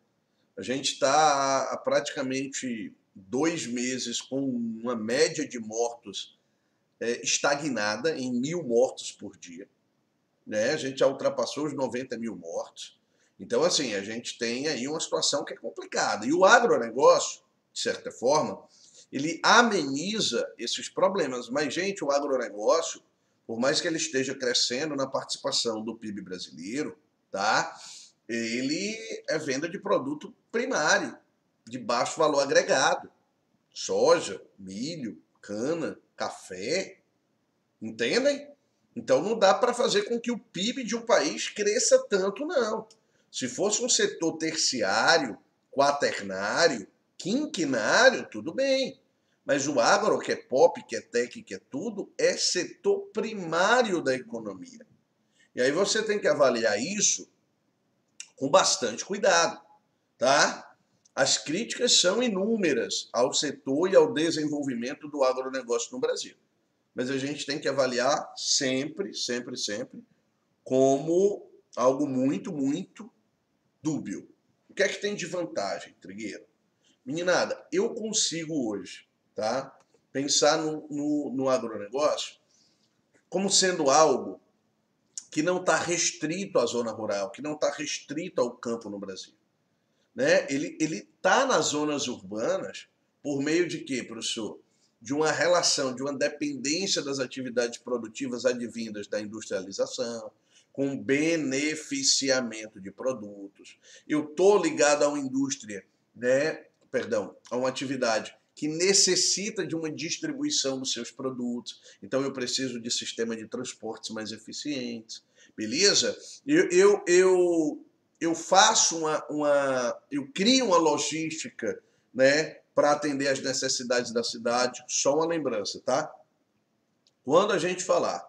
A gente está há praticamente 2 meses com uma média de mortos estagnada em 1.000 mortos por dia, né? A gente já ultrapassou os 90 mil mortos. Então, assim, a gente tem aí uma situação que é complicada. E o agronegócio, de certa forma, ele ameniza esses problemas. Mas, gente, o agronegócio, por mais que ele esteja crescendo na participação do PIB brasileiro, tá? Ele é venda de produto primário, de baixo valor agregado. Soja, milho, cana, café, entendem? Então não dá para fazer com que o PIB de um país cresça tanto, não. Se fosse um setor terciário, quaternário, quinquinário, tudo bem. Mas o agro, que é pop, que é tech, que é tudo, é setor primário da economia. E aí você tem que avaliar isso com bastante cuidado, tá? As críticas são inúmeras ao setor e ao desenvolvimento do agronegócio no Brasil. Mas a gente tem que avaliar sempre, sempre, sempre, como algo muito, muito dúbio. O que é que tem de vantagem, Trigueiro? Meninada, eu consigo hoje, tá, pensar no agronegócio como sendo algo que não está restrito à zona rural, que não está restrito ao campo no Brasil. Né? Ele está nas zonas urbanas por meio de quê, professor? De uma relação, de uma dependência das atividades produtivas advindas da industrialização, com beneficiamento de produtos. Eu estou ligado a uma indústria, né? Perdão, a uma atividade que necessita de uma distribuição dos seus produtos. Então eu preciso de sistema de transportes mais eficientes. Beleza? Eu faço eu crio uma logística, né, para atender às necessidades da cidade. Só uma lembrança, tá? Quando a gente falar,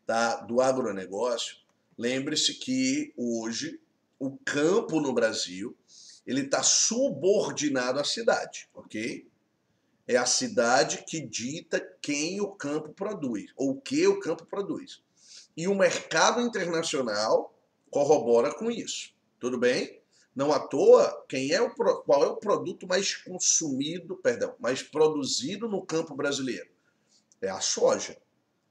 tá, do agronegócio, lembre-se que hoje o campo no Brasil ele está subordinado à cidade, ok? É a cidade que dita quem o campo produz, ou o que o campo produz. E o mercado internacional corrobora com isso. Tudo bem? Não à toa, qual é o produto mais consumido, perdão, mais produzido no campo brasileiro? É a soja.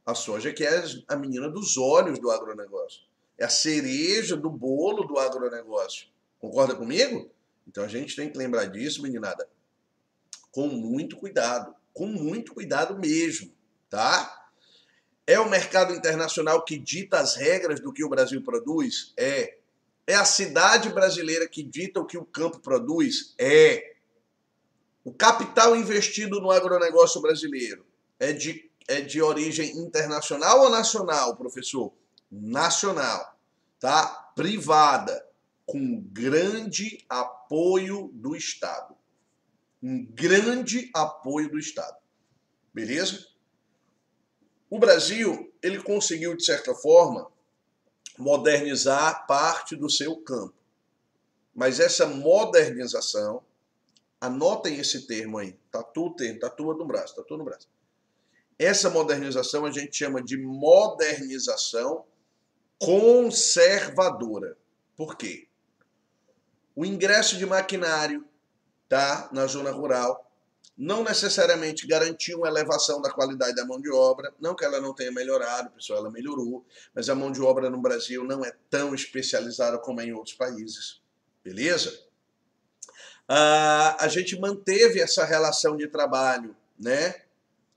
A soja que é a menina dos olhos do agronegócio. É a cereja do bolo do agronegócio. Concorda comigo? Então a gente tem que lembrar disso, meninada, com muito cuidado mesmo, tá? É o mercado internacional que dita as regras do que o Brasil produz? É. É a cidade brasileira que dita o que o campo produz? É. O capital investido no agronegócio brasileiro é de origem internacional ou nacional, professor? Nacional, tá? Privada, com grande apoio do Estado. Um grande apoio do Estado. Beleza? O Brasil, ele conseguiu, de certa forma, modernizar parte do seu campo. Mas essa modernização, anotem esse termo aí, tatu no braço, tatu no braço. Essa modernização a gente chama de modernização conservadora. Por quê? O ingresso de maquinário, tá, na zona rural não necessariamente garantiu uma elevação da qualidade da mão de obra, não que ela não tenha melhorado, pessoal, ela melhorou, mas a mão de obra no Brasil não é tão especializada como é em outros países, beleza? A gente manteve essa relação de trabalho, né,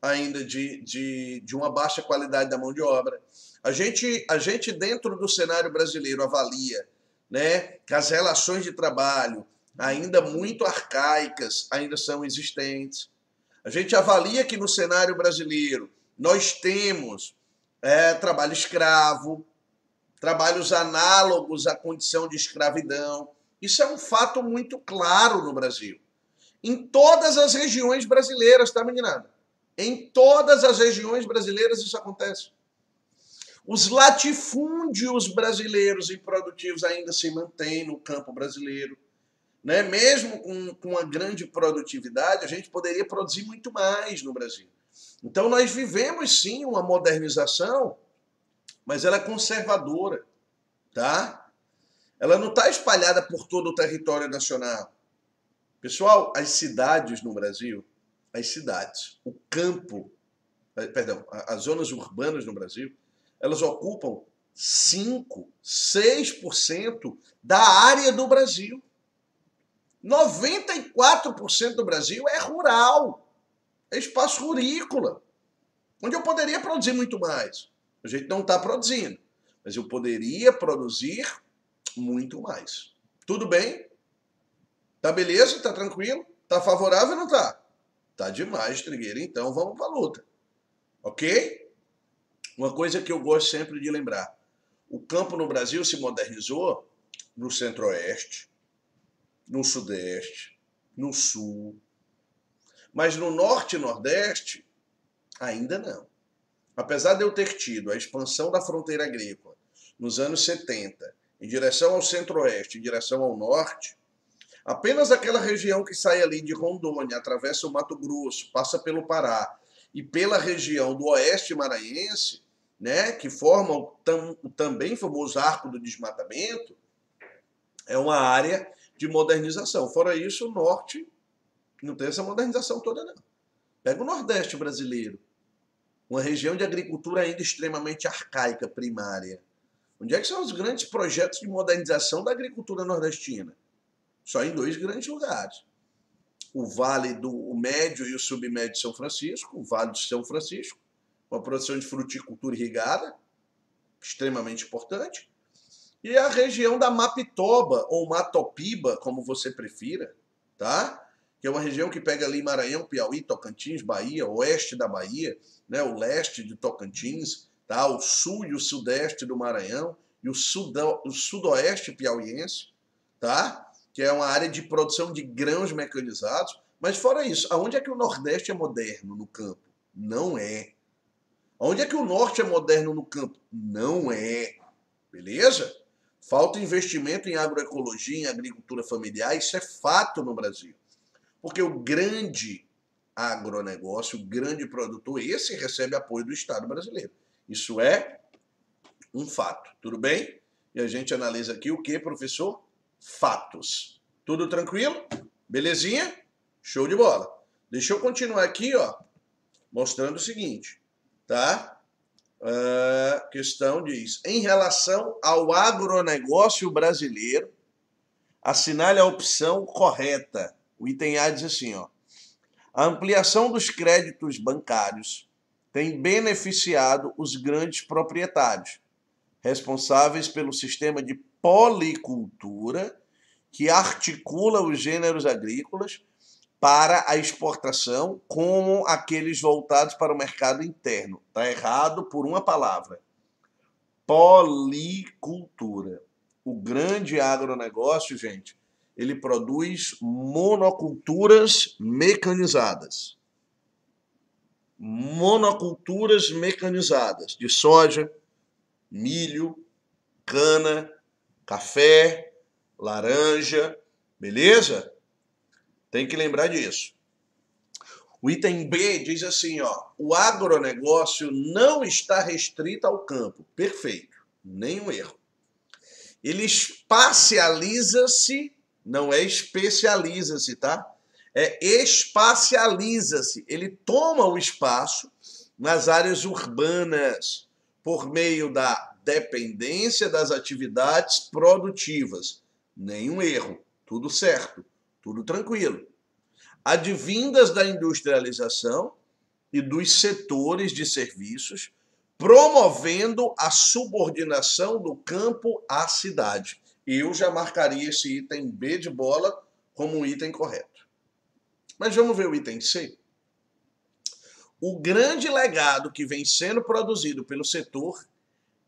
ainda de uma baixa qualidade da mão de obra. A gente dentro do cenário brasileiro avalia, né, que as relações de trabalho ainda muito arcaicas ainda são existentes. A gente avalia que no cenário brasileiro nós temos trabalho escravo, trabalhos análogos à condição de escravidão. Isso é um fato muito claro no Brasil. Em todas as regiões brasileiras, tá, meninada? Em todas as regiões brasileiras isso acontece. Os latifúndios brasileiros improdutivos ainda se mantêm no campo brasileiro. Né? Mesmo com uma grande produtividade, a gente poderia produzir muito mais no Brasil. Então nós vivemos sim uma modernização, mas ela é conservadora, tá? Ela não está espalhada por todo o território nacional. Pessoal, as cidades no Brasil, as cidades, o campo, perdão, as zonas urbanas no Brasil, elas ocupam 5, 6% da área do Brasil. 94% do Brasil é rural, é espaço rurícola, onde eu poderia produzir muito mais. A gente não está produzindo, mas eu poderia produzir muito mais. Tudo bem? Tá beleza? Tá tranquilo? Tá favorável ou não tá? Tá demais, Trigueiro. Então vamos para a luta. Ok? Uma coisa que eu gosto sempre de lembrar. O campo no Brasil se modernizou no Centro-Oeste, no Sudeste, no Sul. Mas no Norte e Nordeste, ainda não. Apesar de eu ter tido a expansão da fronteira agrícola nos anos 70, em direção ao Centro-Oeste, em direção ao Norte, apenas aquela região que sai ali de Rondônia, atravessa o Mato Grosso, passa pelo Pará e pela região do Oeste Maranhense, né, que forma o também famoso Arco do Desmatamento, é uma área de modernização. Fora isso, o Norte não tem essa modernização toda, não. Pega o Nordeste brasileiro, uma região de agricultura ainda extremamente arcaica, primária. Onde é que são os grandes projetos de modernização da agricultura nordestina? Só em 2 grandes lugares. O Vale do Médio e o Submédio de São Francisco, o Vale de São Francisco, uma produção de fruticultura irrigada, extremamente importante, e a região da Mapitoba, ou Matopiba, como você prefira, tá? Que é uma região que pega ali Maranhão, Piauí, Tocantins, Bahia, oeste da Bahia, né? O leste de Tocantins, tá? O sul e o sudeste do Maranhão, e o sudoeste piauiense, tá? Que é uma área de produção de grãos mecanizados. Mas fora isso, aonde é que o Nordeste é moderno no campo? Não é. Onde é que o Norte é moderno no campo? Não é. Beleza? Falta investimento em agroecologia, em agricultura familiar, isso é fato no Brasil. Porque o grande agronegócio, o grande produtor, esse recebe apoio do Estado brasileiro. Isso é um fato. Tudo bem? E a gente analisa aqui o que, professor? Fatos. Tudo tranquilo? Belezinha? Show de bola. Deixa eu continuar aqui, ó, mostrando o seguinte, tá? A questão diz, em relação ao agronegócio brasileiro, assinale a opção correta. O item A diz assim, ó, a ampliação dos créditos bancários tem beneficiado os grandes proprietários, responsáveis pelo sistema de policultura que articula os gêneros agrícolas para a exportação, como aqueles voltados para o mercado interno. Está errado por uma palavra. Policultura. O grande agronegócio, gente, ele produz monoculturas mecanizadas. Monoculturas mecanizadas de soja, milho, cana, café, laranja, beleza? Tem que lembrar disso. O item B diz assim, ó, o agronegócio não está restrito ao campo. Perfeito, nenhum erro. Ele espacializa-se, não é especializa-se, tá? É espacializa-se. Ele toma o espaço nas áreas urbanas por meio da dependência das atividades produtivas. Nenhum erro, tudo certo. Tudo tranquilo. Advindas da industrialização e dos setores de serviços, promovendo a subordinação do campo à cidade. Eu já marcaria esse item B de bola como um item correto. Mas vamos ver o item C. O grande legado que vem sendo produzido pelo setor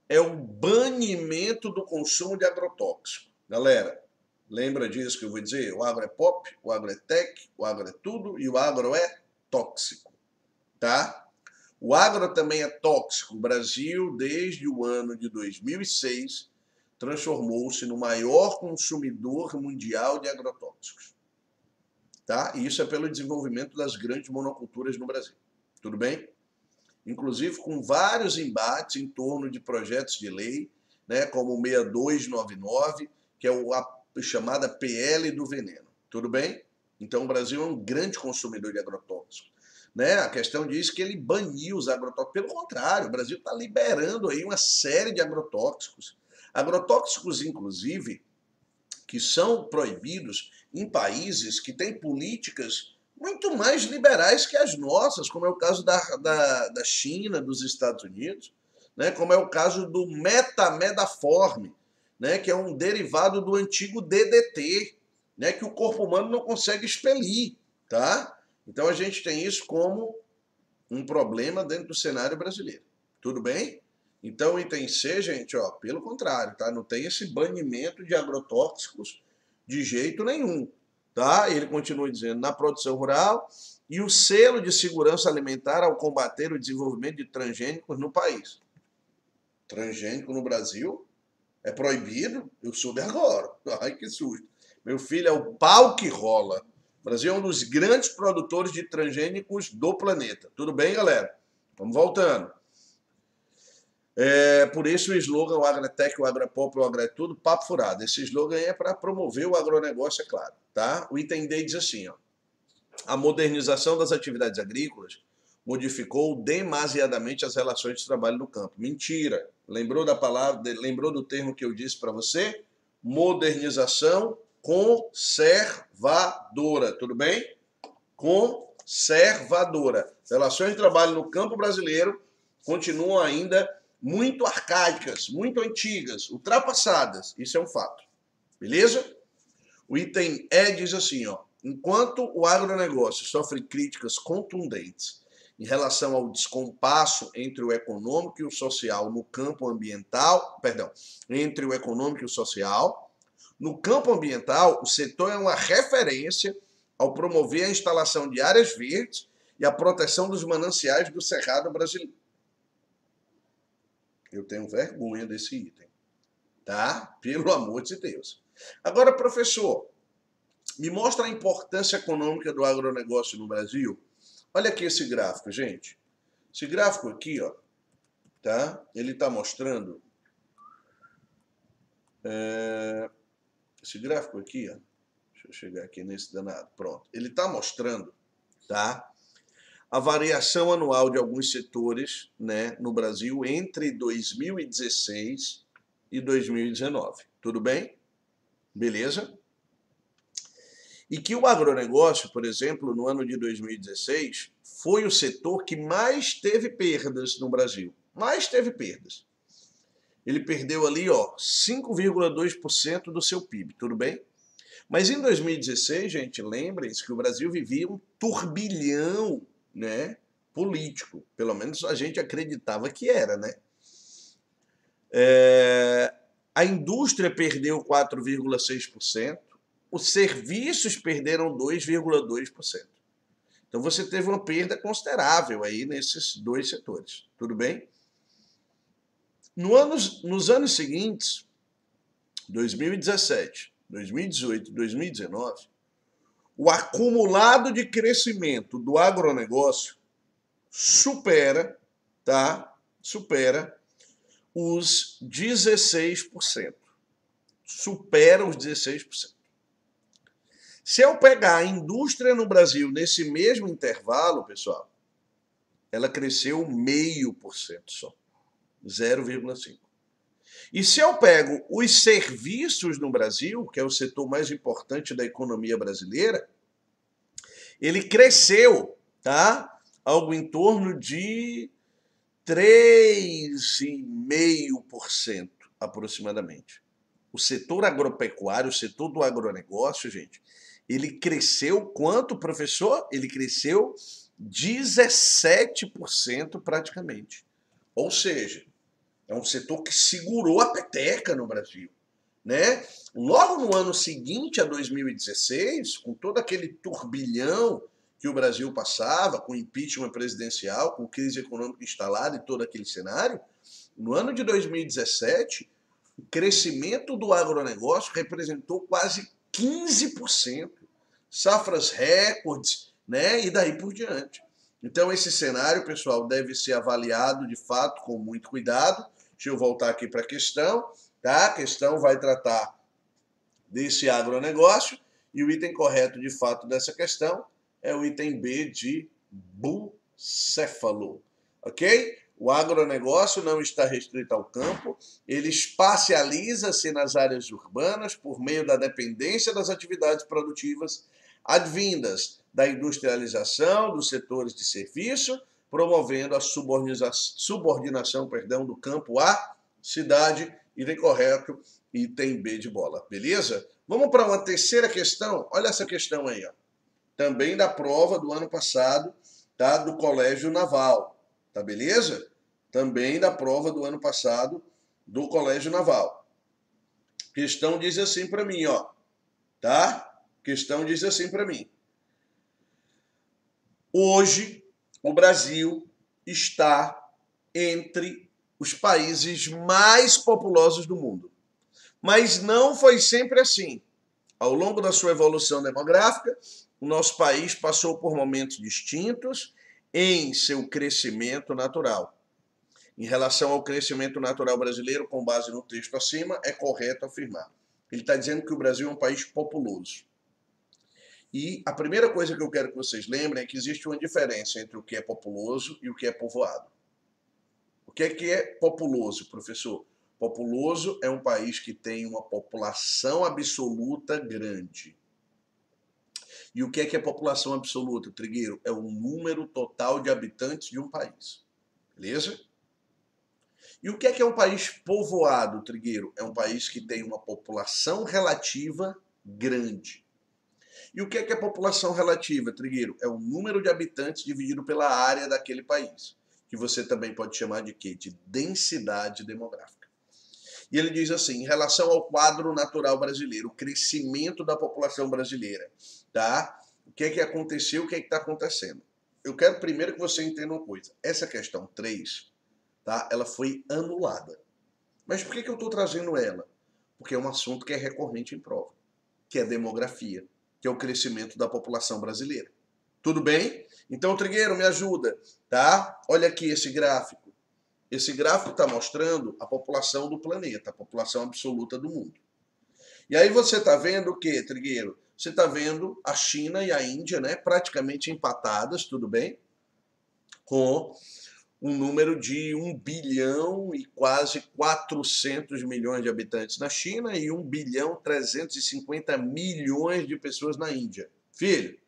é o banimento do consumo de agrotóxico. Galera, lembra disso que eu vou dizer? O agro é pop, o agro é tech, o agro é tudo e o agro é tóxico, tá? O agro também é tóxico. O Brasil, desde o ano de 2006, transformou-se no maior consumidor mundial de agrotóxicos, tá? E isso é pelo desenvolvimento das grandes monoculturas no Brasil, tudo bem? Inclusive com vários embates em torno de projetos de lei, né, como o 6299, que é a chamada PL do veneno. Tudo bem? Então o Brasil é um grande consumidor de agrotóxicos. né? A questão diz que ele baniu os agrotóxicos. Pelo contrário, o Brasil está liberando aí uma série de agrotóxicos. Agrotóxicos, inclusive, que são proibidos em países que têm políticas muito mais liberais que as nossas, como é o caso da China, dos Estados Unidos, né? Como é o caso do metamedaforme, né? Que é um derivado do antigo DDT, né? Que o corpo humano não consegue expelir, tá? Então a gente tem isso como um problema dentro do cenário brasileiro. Tudo bem? Então o item C, gente, ó, pelo contrário, tá? Não tem esse banimento de agrotóxicos de jeito nenhum, tá? Ele continua dizendo, na produção rural e o selo de segurança alimentar ao combater o desenvolvimento de transgênicos no país. Transgênico no Brasil é proibido? Eu soube agora. Ai, que susto. Meu filho, é o pau que rola. O Brasil é um dos grandes produtores de transgênicos do planeta. Tudo bem, galera? Vamos voltando. Por isso o slogan, o Agretec, o Agropop, o Agretudo, papo furado. Esse slogan aí é para promover o agronegócio, é claro. Tá? O item D diz assim, ó, a modernização das atividades agrícolas modificou demasiadamente as relações de trabalho no campo. Mentira. Lembrou da palavra, lembrou do termo que eu disse para você? Modernização conservadora. Tudo bem? Conservadora. Relações de trabalho no campo brasileiro continuam ainda muito arcaicas, muito antigas, ultrapassadas. Isso é um fato. Beleza? O item E diz assim, ó, enquanto o agronegócio sofre críticas contundentes em relação ao descompasso entre o econômico e o social no campo ambiental, entre o econômico e o social, no campo ambiental, o setor é uma referência ao promover a instalação de áreas verdes e a proteção dos mananciais do Cerrado brasileiro. Eu tenho vergonha desse item, tá? Pelo amor de Deus. Agora, professor, me mostra a importância econômica do agronegócio no Brasil. Olha aqui esse gráfico, gente. Esse gráfico aqui, ó, tá? Ele está mostrando... Esse gráfico aqui, ó, deixa eu chegar aqui nesse danado, pronto. Ele está mostrando, tá? A variação anual de alguns setores, né, no Brasil entre 2016 e 2019. Tudo bem? Beleza? E que o agronegócio, por exemplo, no ano de 2016, foi o setor que mais teve perdas no Brasil. Mais teve perdas. Ele perdeu ali, ó, 5,2% do seu PIB, tudo bem? Mas em 2016, gente, lembrem-se que o Brasil vivia um turbilhão, né, político. Pelo menos a gente acreditava que era, né? A indústria perdeu 4,6%, os serviços perderam 2,2%. Então você teve uma perda considerável aí nesses dois setores, tudo bem? Nos anos seguintes, 2017, 2018, 2019, o acumulado de crescimento do agronegócio supera, tá? Supera os 16%. Supera os 16%. Se eu pegar a indústria no Brasil nesse mesmo intervalo, pessoal, ela cresceu 0,5% só. 0,5%. E se eu pego os serviços no Brasil, que é o setor mais importante da economia brasileira, ele cresceu, tá? Algo em torno de 3,5% aproximadamente. O setor agropecuário, o setor do agronegócio, gente, ele cresceu quanto, professor? Ele cresceu 17% praticamente. Ou seja, é um setor que segurou a peteca no Brasil, né? Logo no ano seguinte a 2016, com todo aquele turbilhão que o Brasil passava, com impeachment presidencial, com crise econômica instalada e todo aquele cenário, no ano de 2017, o crescimento do agronegócio representou quase 15%, safras recordes, né? E daí por diante. Então esse cenário, pessoal, deve ser avaliado de fato com muito cuidado. Deixa eu voltar aqui para a questão, tá? A questão vai tratar desse agronegócio e o item correto de fato dessa questão é o item B de bucéfalo, ok? O agronegócio não está restrito ao campo, ele espacializa-se nas áreas urbanas por meio da dependência das atividades produtivas advindas da industrialização dos setores de serviço, promovendo a subordinação do campo à cidade. Item correto, item B de bola, beleza? Vamos para uma terceira questão. Olha essa questão aí, ó. Também da prova do ano passado, tá? Do Colégio Naval, tá beleza? Também da prova do ano passado do Colégio Naval. Questão diz assim para mim, ó, tá? Questão diz assim para mim. Hoje, o Brasil está entre os países mais populosos do mundo. Mas não foi sempre assim. Ao longo da sua evolução demográfica, o nosso país passou por momentos distintos em seu crescimento natural. Em relação ao crescimento natural brasileiro, com base no texto acima, é correto afirmar. Ele está dizendo que o Brasil é um país populoso. E a primeira coisa que eu quero que vocês lembrem é que existe uma diferença entre o que é populoso e o que é povoado. O que é populoso, professor? Populoso é um país que tem uma população absoluta grande. E o que é população absoluta, Trigueiro? É o número total de habitantes de um país. Beleza? E o que é um país povoado, Trigueiro? É um país que tem uma população relativa grande. E o que é população relativa, Trigueiro? É o número de habitantes dividido pela área daquele país, que você também pode chamar de quê? De densidade demográfica. E ele diz assim, em relação ao quadro natural brasileiro, o crescimento da população brasileira, tá? O que aconteceu, o que está acontecendo? Eu quero primeiro que você entenda uma coisa. Essa questão 3, tá? Ela foi anulada. Mas por que eu estou trazendo ela? Porque é um assunto que é recorrente em prova, que é demografia, que é o crescimento da população brasileira. Tudo bem? Então, Trigueiro, me ajuda, tá? Olha aqui esse gráfico. Esse gráfico está mostrando a população do planeta, a população absoluta do mundo. E aí você está vendo o quê, Trigueiro? Você está vendo a China e a Índia, né, praticamente empatadas, tudo bem? Com um número de 1 bilhão e quase 400 milhões de habitantes na China e 1 bilhão 350 milhões de pessoas na Índia. Filho,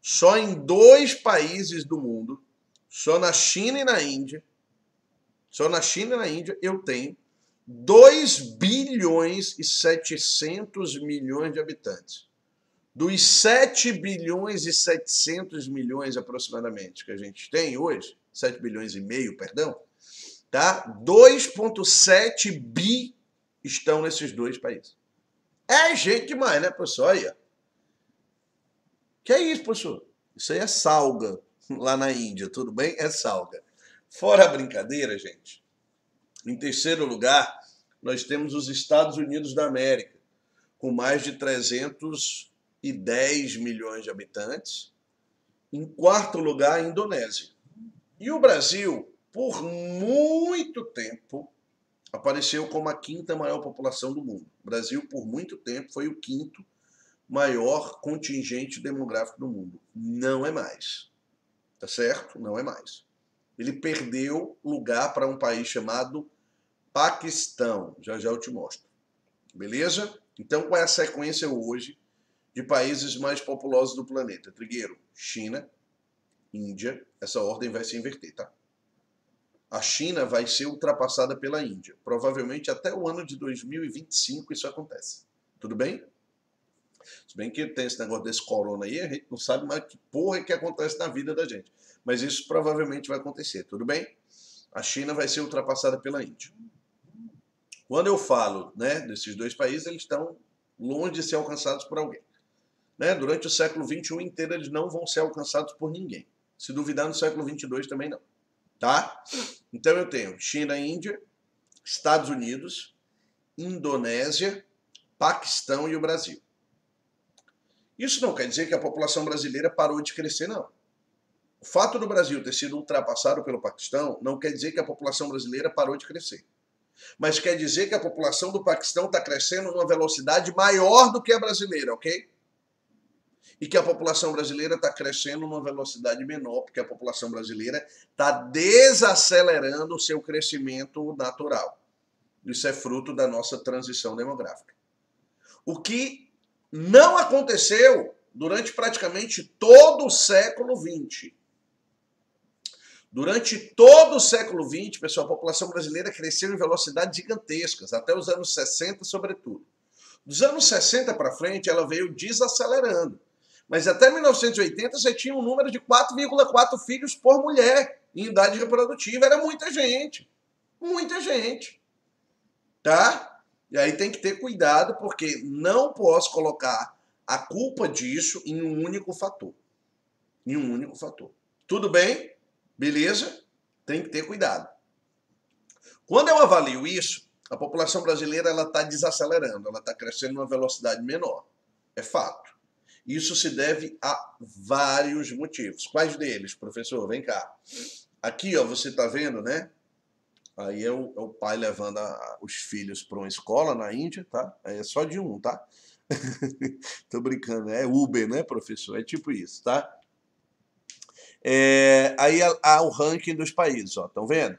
só em 2 países do mundo, só na China e na Índia, eu tenho 2 bilhões e 700 milhões de habitantes. Dos 7 bilhões e 700 milhões aproximadamente que a gente tem hoje, 7 bilhões e meio, perdão, tá? 2,7 bi estão nesses 2 países. É gente demais, né, professor? Aí, ó. Que é isso, professor? Isso aí é salga lá na Índia, tudo bem? É salga. Fora a brincadeira, gente, em terceiro lugar, nós temos os Estados Unidos da América, com mais de 310 milhões de habitantes. Em quarto lugar, a Indonésia. E o Brasil, por muito tempo, apareceu como a 5ª maior população do mundo. O Brasil, por muito tempo, foi o 5º maior contingente demográfico do mundo. Não é mais. Tá certo? Não é mais. Ele perdeu lugar para um país chamado Paquistão. Já já eu te mostro. Beleza? Então, qual é a sequência hoje de países mais populosos do planeta? Trigueiro, China, Índia. Essa ordem vai se inverter, tá? A China vai ser ultrapassada pela Índia. Provavelmente até o ano de 2025 isso acontece. Tudo bem? Se bem que tem esse negócio desse corona aí, a gente não sabe mais que porra é que acontece na vida da gente. Mas isso provavelmente vai acontecer, tudo bem? A China vai ser ultrapassada pela Índia. Quando eu falo, né, desses 2 países, eles estão longe de ser alcançados por alguém. Né? Durante o século XXI inteiro, eles não vão ser alcançados por ninguém. Se duvidar, no século XXII também não. Tá? Então eu tenho China, Índia, Estados Unidos, Indonésia, Paquistão e o Brasil. Isso não quer dizer que a população brasileira parou de crescer, não. O fato do Brasil ter sido ultrapassado pelo Paquistão não quer dizer que a população brasileira parou de crescer. Mas quer dizer que a população do Paquistão está crescendo numa velocidade maior do que a brasileira, ok? e que a população brasileira está crescendo numa velocidade menor, porque a população brasileira está desacelerando o seu crescimento natural. Isso é fruto da nossa transição demográfica. O que não aconteceu durante praticamente todo o século XX. Durante todo o século XX, pessoal, a população brasileira cresceu em velocidades gigantescas, até os anos 60, sobretudo. Dos anos 60 para frente, ela veio desacelerando. Mas até 1980, você tinha um número de 4,4 filhos por mulher em idade reprodutiva. Era muita gente. Muita gente. Tá? E aí tem que ter cuidado, porque não posso colocar a culpa disso em um único fator. Em um único fator. Tudo bem? Beleza? Tem que ter cuidado. Quando eu avalio isso, a população brasileira está desacelerando, ela está crescendo numa velocidade menor. É fato. Isso se deve a vários motivos. Quais deles, professor? Vem cá. Aqui, ó, você está vendo, né? Aí é o pai levando os filhos para uma escola na Índia, tá? Aí é só de um, tá? Tô brincando, é Uber, né, professor? É tipo isso, tá? Aí há o ranking dos países, ó, estão vendo?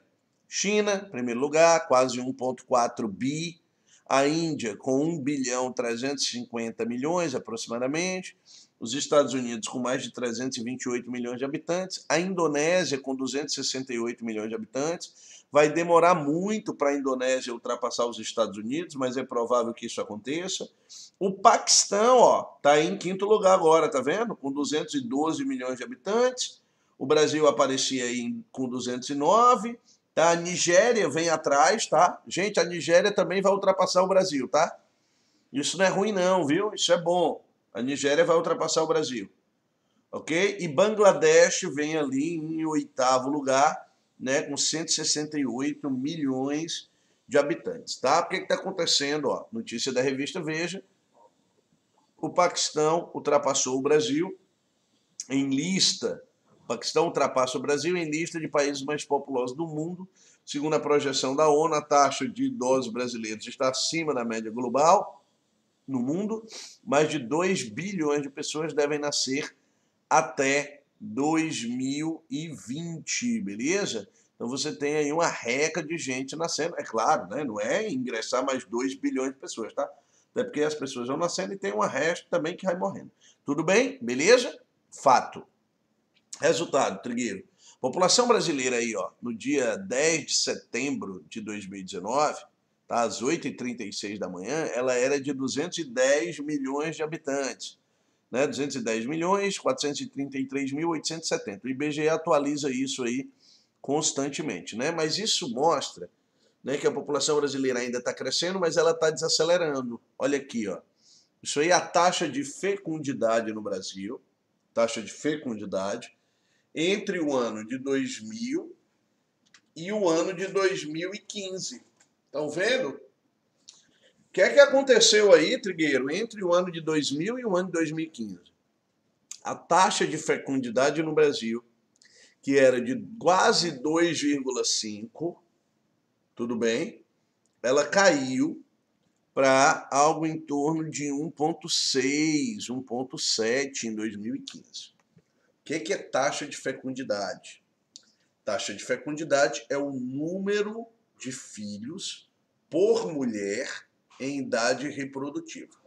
China, primeiro lugar, quase 1,4 bi. A Índia, com 1 bilhão 350 milhões aproximadamente. Os Estados Unidos, com mais de 328 milhões de habitantes. A Indonésia, com 268 milhões de habitantes. Vai demorar muito para a Indonésia ultrapassar os Estados Unidos, mas é provável que isso aconteça. O Paquistão, ó, tá em quinto lugar agora, tá vendo? Com 212 milhões de habitantes. O Brasil aparecia aí com 209. Tá? A Nigéria vem atrás, tá? Gente, a Nigéria também vai ultrapassar o Brasil, tá? Isso não é ruim não, viu? Isso é bom. A Nigéria vai ultrapassar o Brasil, ok? E Bangladesh vem ali em oitavo lugar, né? Com 168 milhões de habitantes, tá? O que está acontecendo? Ó, notícia da revista Veja. O Paquistão ultrapassou o Brasil em lista. O Paquistão ultrapassa o Brasil em lista de países mais populosos do mundo. Segundo a projeção da ONU, a taxa de idosos brasileiros está acima da média global no mundo. Mais de 2 bilhões de pessoas devem nascer até 2020, beleza? Então você tem aí uma reca de gente nascendo. É claro, né? Não é ingressar mais 2 bilhões de pessoas, tá? Até porque as pessoas vão nascendo e tem uma resto também que vai morrendo. Tudo bem? Beleza? Fato. Resultado, Trigueiro. População brasileira aí, ó, no dia 10 de setembro de 2019, tá, às 8h36 da manhã, ela era de 210 milhões de habitantes. Né? 210 milhões, 433.870. O IBGE atualiza isso aí constantemente, né? Mas isso mostra, né, que a população brasileira ainda está crescendo, mas ela está desacelerando. Olha aqui, ó. Isso aí é a taxa de fecundidade no Brasil, taxa de fecundidade, entre o ano de 2000 e o ano de 2015. Estão vendo? O que é que aconteceu aí, Trigueiro, entre o ano de 2000 e o ano de 2015? A taxa de fecundidade no Brasil, que era de quase 2,5, tudo bem? Ela caiu para algo em torno de 1,6, 1,7 em 2015. O que é taxa de fecundidade? Taxa de fecundidade é o número de filhos por mulher em idade reprodutiva.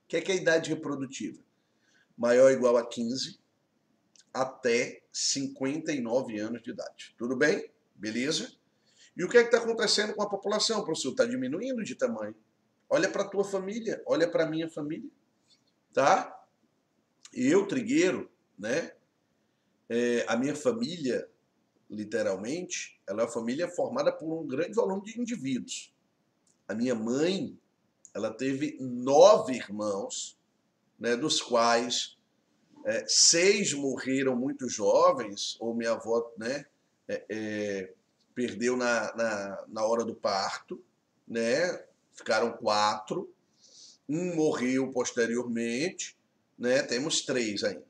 O que é a idade reprodutiva? Maior ou igual a 15 até 59 anos de idade. Tudo bem? Beleza? E o que é que está acontecendo com a população, professor? Está diminuindo de tamanho. Olha para a tua família, olha para a minha família. Tá? Eu, Trigueiro, né? A minha família, literalmente, ela é uma família formada por um grande volume de indivíduos. A minha mãe, ela teve 9 irmãos, né, dos quais 6 morreram muito jovens, ou minha avó, né, perdeu na hora do parto, né, ficaram 4, um morreu posteriormente, né, temos 3 ainda.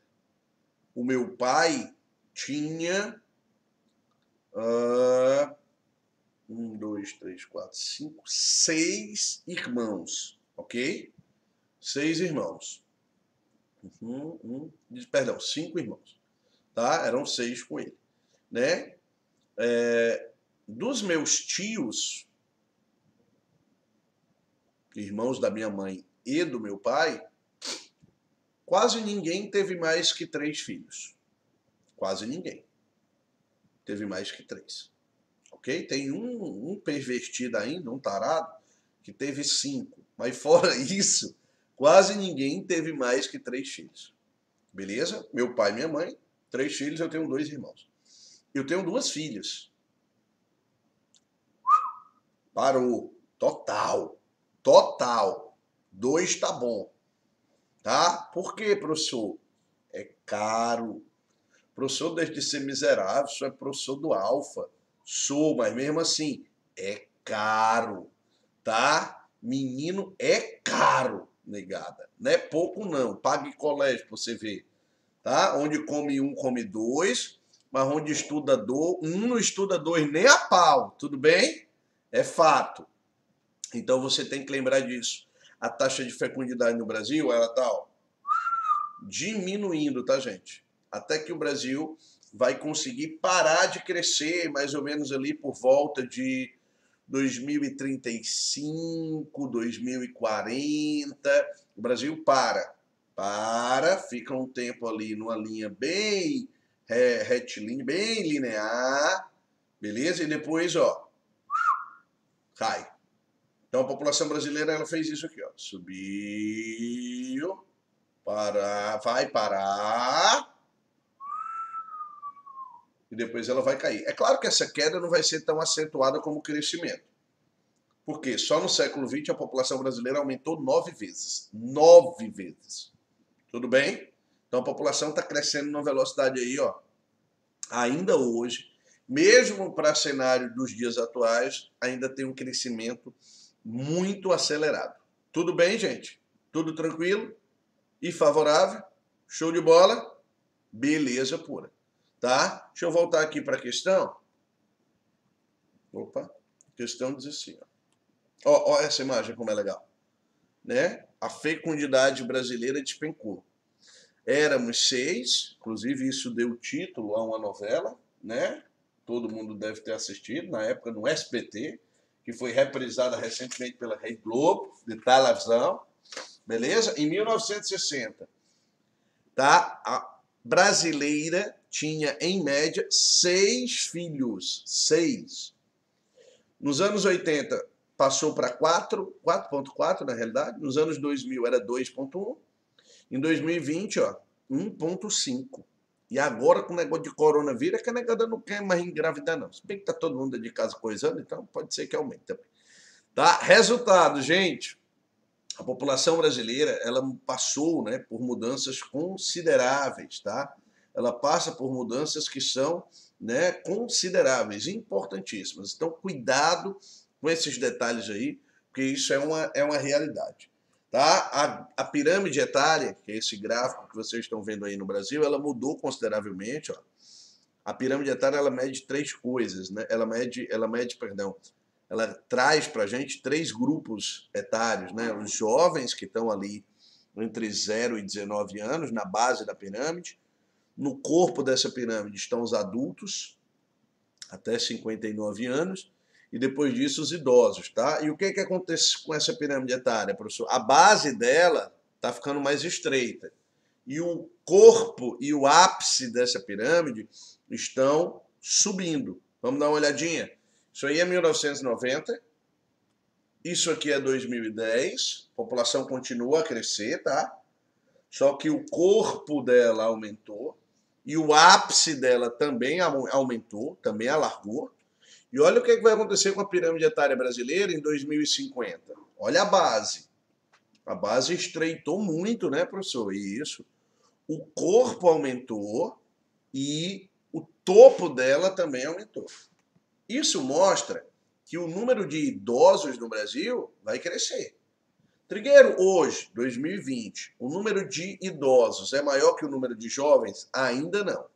O meu pai tinha 1, 2, 3, 4, 5, 6 irmãos, ok? 6 irmãos. Perdão, 5 irmãos. Tá? Eram 6 com ele. Né? Dos meus tios, irmãos da minha mãe e do meu pai, quase ninguém teve mais que 3 filhos. Quase ninguém teve mais que 3. Ok? Tem um pervertido ainda, um tarado, que teve 5. Mas fora isso, quase ninguém teve mais que 3 filhos. Beleza? Meu pai e minha mãe, 3 filhos, eu tenho 2 irmãos. Eu tenho 2 filhas. Parou. Total. Total. 2 tá bom. Tá? Por quê, professor? É caro. Professor, deixa de ser miserável, sou é professor do Alfa. Sou, mas mesmo assim, é caro. Tá? Menino é caro, negada. Não é pouco, não. Pague colégio pra você ver. Tá? Onde come um, come 2. Mas onde estuda um não estuda 2 nem a pau. Tudo bem? É fato. Então você tem que lembrar disso. A taxa de fecundidade no Brasil, ela tá, ó, diminuindo, tá, gente? Até que o Brasil vai conseguir parar de crescer, mais ou menos ali por volta de 2035, 2040. O Brasil para, fica um tempo ali numa linha bem retilínea, bem linear, beleza? E depois, ó, cai. Então a população brasileira ela fez isso aqui, ó. Subiu, vai parar e depois ela vai cair. É claro que essa queda não vai ser tão acentuada como o crescimento. Porque só no século XX a população brasileira aumentou 9 vezes. 9 vezes. Tudo bem? Então a população está crescendo numa velocidade aí, ó. Ainda hoje, mesmo para cenário dos dias atuais, ainda tem um crescimento muito acelerado. Tudo bem, gente? Tudo tranquilo e favorável? Show de bola? Beleza pura. Tá? Deixa eu voltar aqui para a questão. Opa, a questão diz assim, ó. Ó essa imagem como é legal. Né? A fecundidade brasileira despencou. Éramos 6, inclusive isso deu título a uma novela, né? Todo mundo deve ter assistido, na época no SBT, que foi reprisada recentemente pela Rede Globo, de televisão, beleza? Em 1960, tá? A brasileira tinha, em média, 6 filhos. 6. Nos anos 80, passou para 4,4 na realidade. Nos anos 2000 era 2,1. Em 2020, ó, 1,5. E agora, com o negócio de coronavírus, é que a negada não quer mais engravidar, não. Se bem que tá todo mundo de casa coisando, então pode ser que aumente também. Tá? Resultado, gente. A população brasileira, ela passou, né, por mudanças consideráveis, tá? Ela passa por mudanças que são, né, consideráveis, importantíssimas. Então, cuidado com esses detalhes aí, porque isso é uma realidade. Tá? A pirâmide etária, que é esse gráfico que vocês estão vendo aí no Brasil, ela mudou consideravelmente. Ó. A pirâmide etária ela mede 3 coisas, né? Ela traz para a gente 3 grupos etários, né? Os jovens que estão ali entre 0 e 19 anos, na base da pirâmide. No corpo dessa pirâmide estão os adultos, até 59 anos. E depois disso os idosos, tá? E o que acontece com essa pirâmide etária, professor? A base dela está ficando mais estreita. E o corpo e o ápice dessa pirâmide estão subindo. Vamos dar uma olhadinha? Isso aí é 1990. Isso aqui é 2010. A população continua a crescer, tá? Só que o corpo dela aumentou. E o ápice dela também aumentou, também alargou. E olha o que vai acontecer com a pirâmide etária brasileira em 2050. Olha a base. A base estreitou muito, né, professor? Isso. O corpo aumentou e o topo dela também aumentou. Isso mostra que o número de idosos no Brasil vai crescer. Trigueiro, hoje, 2020, o número de idosos é maior que o número de jovens? Ainda não.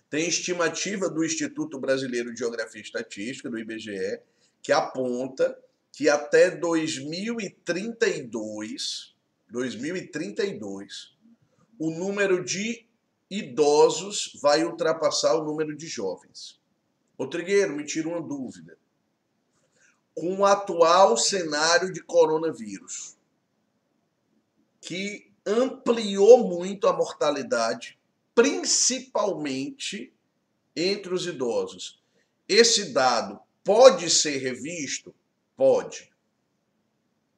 Tem estimativa do Instituto Brasileiro de Geografia e Estatística, do IBGE, que aponta que até 2032 2032, o número de idosos vai ultrapassar o número de jovens. Ô Trigueiro, me tira uma dúvida. Com o atual cenário de coronavírus, que ampliou muito a mortalidade, principalmente entre os idosos, esse dado pode ser revisto? Pode.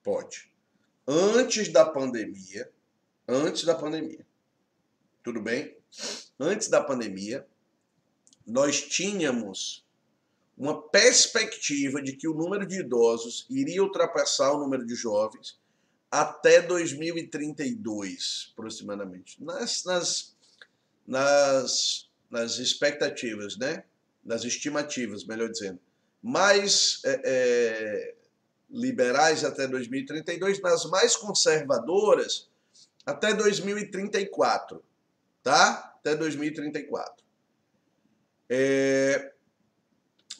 Pode. Antes da pandemia, tudo bem? Antes da pandemia, nós tínhamos uma perspectiva de que o número de idosos iria ultrapassar o número de jovens até 2032, aproximadamente. Nas expectativas, né? Nas estimativas, melhor dizendo. Mais liberais até 2032, nas mais conservadoras até 2034, tá? Até 2034.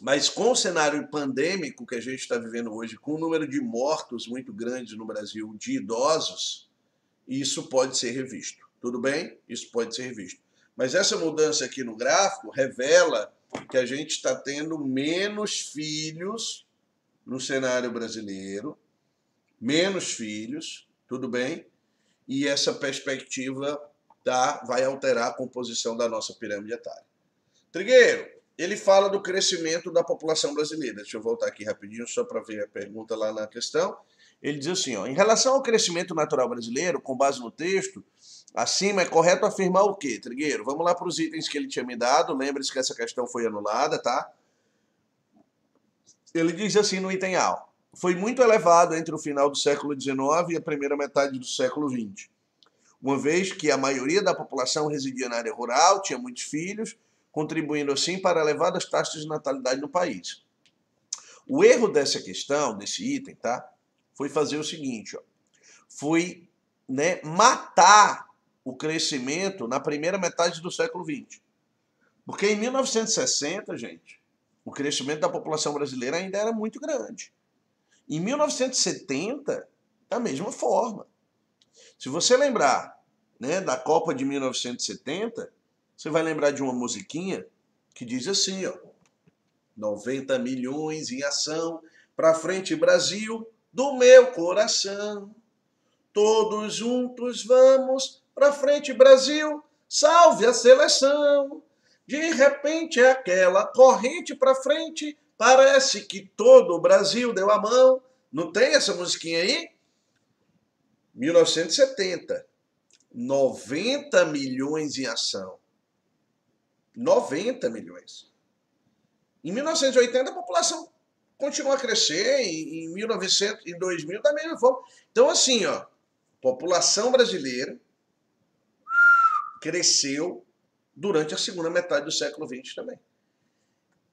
Mas com o cenário pandêmico que a gente está vivendo hoje, com o número de mortos muito grande no Brasil de idosos, isso pode ser revisto. Tudo bem? Isso pode ser revisto. Mas essa mudança aqui no gráfico revela que a gente está tendo menos filhos no cenário brasileiro, menos filhos, tudo bem? E essa perspectiva vai alterar a composição da nossa pirâmide etária. Trigueiro, ele fala do crescimento da população brasileira. Deixa eu voltar aqui rapidinho só para ver a pergunta lá na questão. Ele diz assim, ó, em relação ao crescimento natural brasileiro, com base no texto, acima é correto afirmar o quê, Trigueiro? Vamos lá para os itens que ele tinha me dado. Lembre-se que essa questão foi anulada, tá? Ele diz assim no item A, foi muito elevado entre o final do século XIX e a primeira metade do século XX, uma vez que a maioria da população residia na área rural, tinha muitos filhos, contribuindo assim para elevadas taxas de natalidade no país. O erro dessa questão, desse item, tá? Foi fazer o seguinte, ó, foi, né, matar o crescimento na primeira metade do século XX. Porque em 1960, gente, o crescimento da população brasileira ainda era muito grande. Em 1970, da mesma forma. Se você lembrar, né, da Copa de 1970, você vai lembrar de uma musiquinha que diz assim, ó, 90 milhões em ação, pra frente Brasil, do meu coração. Todos juntos vamos, pra frente Brasil, salve a seleção. De repente é aquela corrente pra frente, parece que todo o Brasil deu a mão. Não tem essa musiquinha aí? 1970, 90 milhões em ação. 90 milhões. Em 1980, a população continua a crescer, em 1900, em 2000, da mesma forma. Então, assim, ó, população brasileira cresceu durante a segunda metade do século XX também.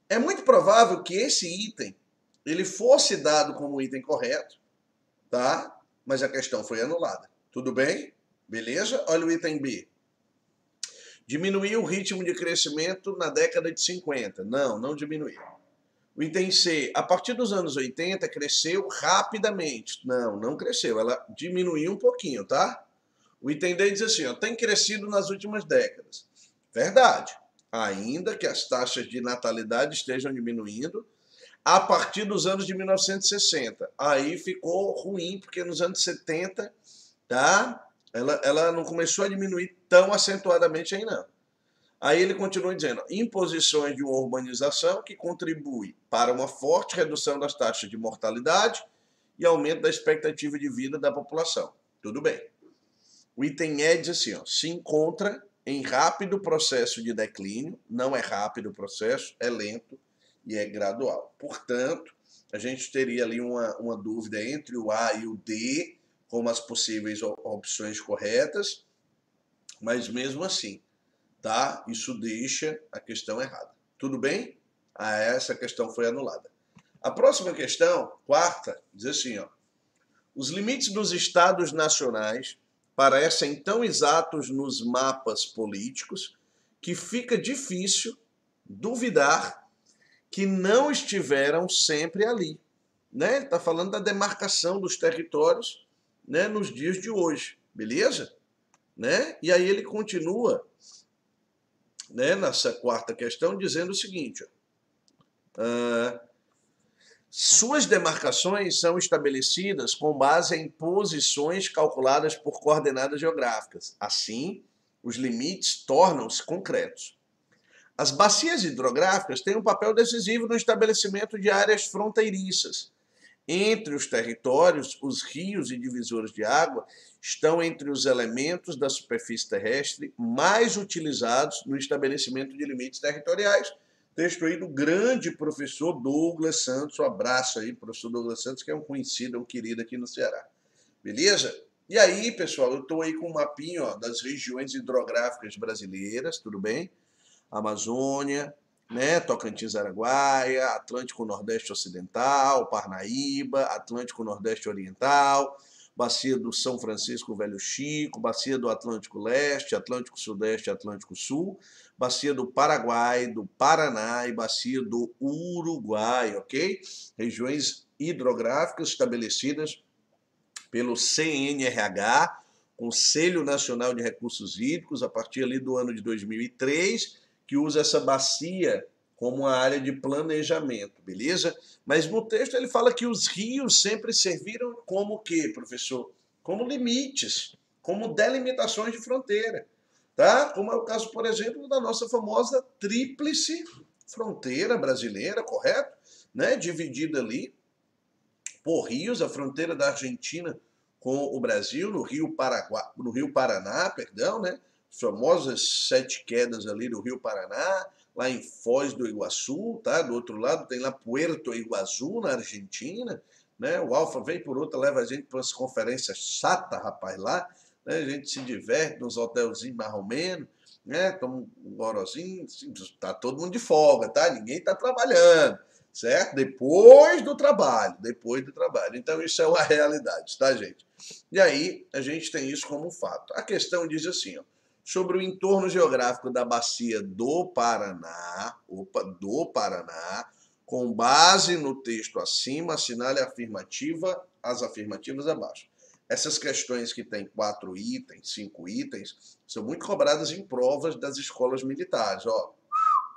É muito provável que esse item ele fosse dado como item correto, tá? Mas a questão foi anulada. Tudo bem? Beleza? Olha o item B. Diminuiu o ritmo de crescimento na década de 50. Não, não diminuiu. O item C, a partir dos anos 80, cresceu rapidamente. Não, não cresceu. Ela diminuiu um pouquinho, tá? O item D diz assim, ó, tem crescido nas últimas décadas. Verdade. Ainda que as taxas de natalidade estejam diminuindo, a partir dos anos de 1960. Aí ficou ruim, porque nos anos 70, tá? Ela não começou a diminuir tão acentuadamente aí, não. Aí ele continua dizendo, imposições de uma urbanização que contribui para uma forte redução das taxas de mortalidade e aumento da expectativa de vida da população. Tudo bem. O item E diz assim, ó, se encontra em rápido processo de declínio, não é rápido o processo, é lento e é gradual. Portanto, a gente teria ali uma dúvida entre o A e o D, como as possíveis opções corretas, mas mesmo assim, tá? Isso deixa a questão errada. Tudo bem? Essa questão foi anulada. A próxima questão, quarta, diz assim, ó, os limites dos estados nacionais parecem tão exatos nos mapas políticos que fica difícil duvidar que não estiveram sempre ali. Né? Ele está falando da demarcação dos territórios, né, nos dias de hoje, beleza? Né? E aí ele continua, né, nessa quarta questão dizendo o seguinte, ó, suas demarcações são estabelecidas com base em posições calculadas por coordenadas geográficas. Assim, os limites tornam-se concretos. As bacias hidrográficas têm um papel decisivo no estabelecimento de áreas fronteiriças. Entre os territórios, os rios e divisores de água estão entre os elementos da superfície terrestre mais utilizados no estabelecimento de limites territoriais. Texto aí do grande professor Douglas Santos. Um abraço aí, professor Douglas Santos, que é um conhecido, um querido aqui no Ceará. Beleza? E aí, pessoal, eu estou aí com um mapinha, ó, das regiões hidrográficas brasileiras, tudo bem? Amazônia, né, Tocantins, Araguaia, Atlântico Nordeste Ocidental, Parnaíba, Atlântico Nordeste Oriental, Bacia do São Francisco Velho Chico, Bacia do Atlântico Leste, Atlântico Sudeste e Atlântico Sul, Bacia do Paraguai, do Paraná e Bacia do Uruguai, ok? Regiões hidrográficas estabelecidas pelo CNRH, Conselho Nacional de Recursos Hídricos, a partir ali do ano de 2003, que usa essa bacia como uma área de planejamento, beleza? Mas no texto ele fala que os rios sempre serviram como o quê, professor? Como limites, como delimitações de fronteira, tá? Como é o caso, por exemplo, da nossa famosa tríplice fronteira brasileira, correto? Né? Dividida ali por rios, a fronteira da Argentina com o Brasil, no Rio Paraná, perdão, né? As famosas 7 quedas ali do Rio Paraná, lá em Foz do Iguaçu, tá? Do outro lado tem lá Puerto Iguaçu, na Argentina, né? O Alfa vem por outra, leva a gente para umas conferências chatas, rapaz, lá, né? A gente se diverte nos hotelzinhos mais ou menos, né? Toma um gorozinho, tá todo mundo de folga, tá? Ninguém tá trabalhando, certo? Depois do trabalho, depois do trabalho. Então isso é uma realidade, tá, gente? E aí a gente tem isso como um fato. A questão diz assim, ó, sobre o entorno geográfico da bacia do Paraná, com base no texto acima, assinale a afirmativa, as afirmativas abaixo. Essas questões que têm 4 itens, 5 itens, são muito cobradas em provas das escolas militares. Ó,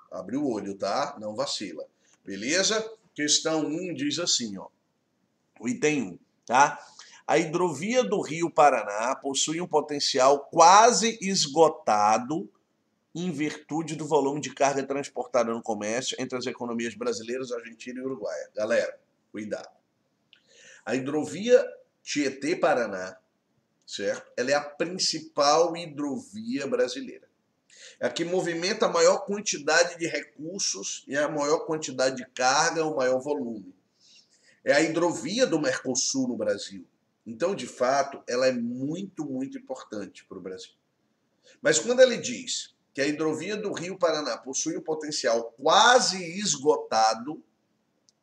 abre o olho, tá? Não vacila. Beleza? Questão 1 diz assim, ó. O item 1, tá? A hidrovia do Rio Paraná possui um potencial quase esgotado em virtude do volume de carga transportada no comércio entre as economias brasileiras, argentina e uruguaia. Galera, cuidado. A hidrovia Tietê-Paraná, certo? Ela é a principal hidrovia brasileira. É a que movimenta a maior quantidade de recursos e a maior quantidade de carga, o maior volume. É a hidrovia do Mercosul no Brasil. Então, de fato, ela é muito, muito importante para o Brasil. Mas quando ele diz que a hidrovia do Rio Paraná possui um potencial quase esgotado,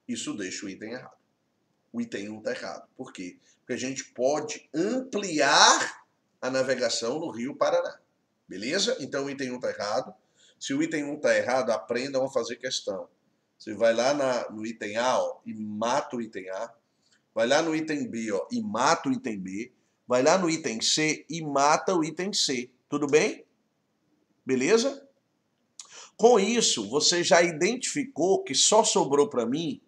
isso deixa o item errado. O item 1 está errado. Por quê? Porque a gente pode ampliar a navegação no Rio Paraná. Beleza? Então o item 1 está errado. Se o item 1 está errado, aprendam a fazer questão. Você vai lá no item A, ó, e mata o item A. Vai lá no item B, ó, e mata o item B. Vai lá no item C e mata o item C. Tudo bem? Beleza? Com isso, você já identificou que só sobrou para mim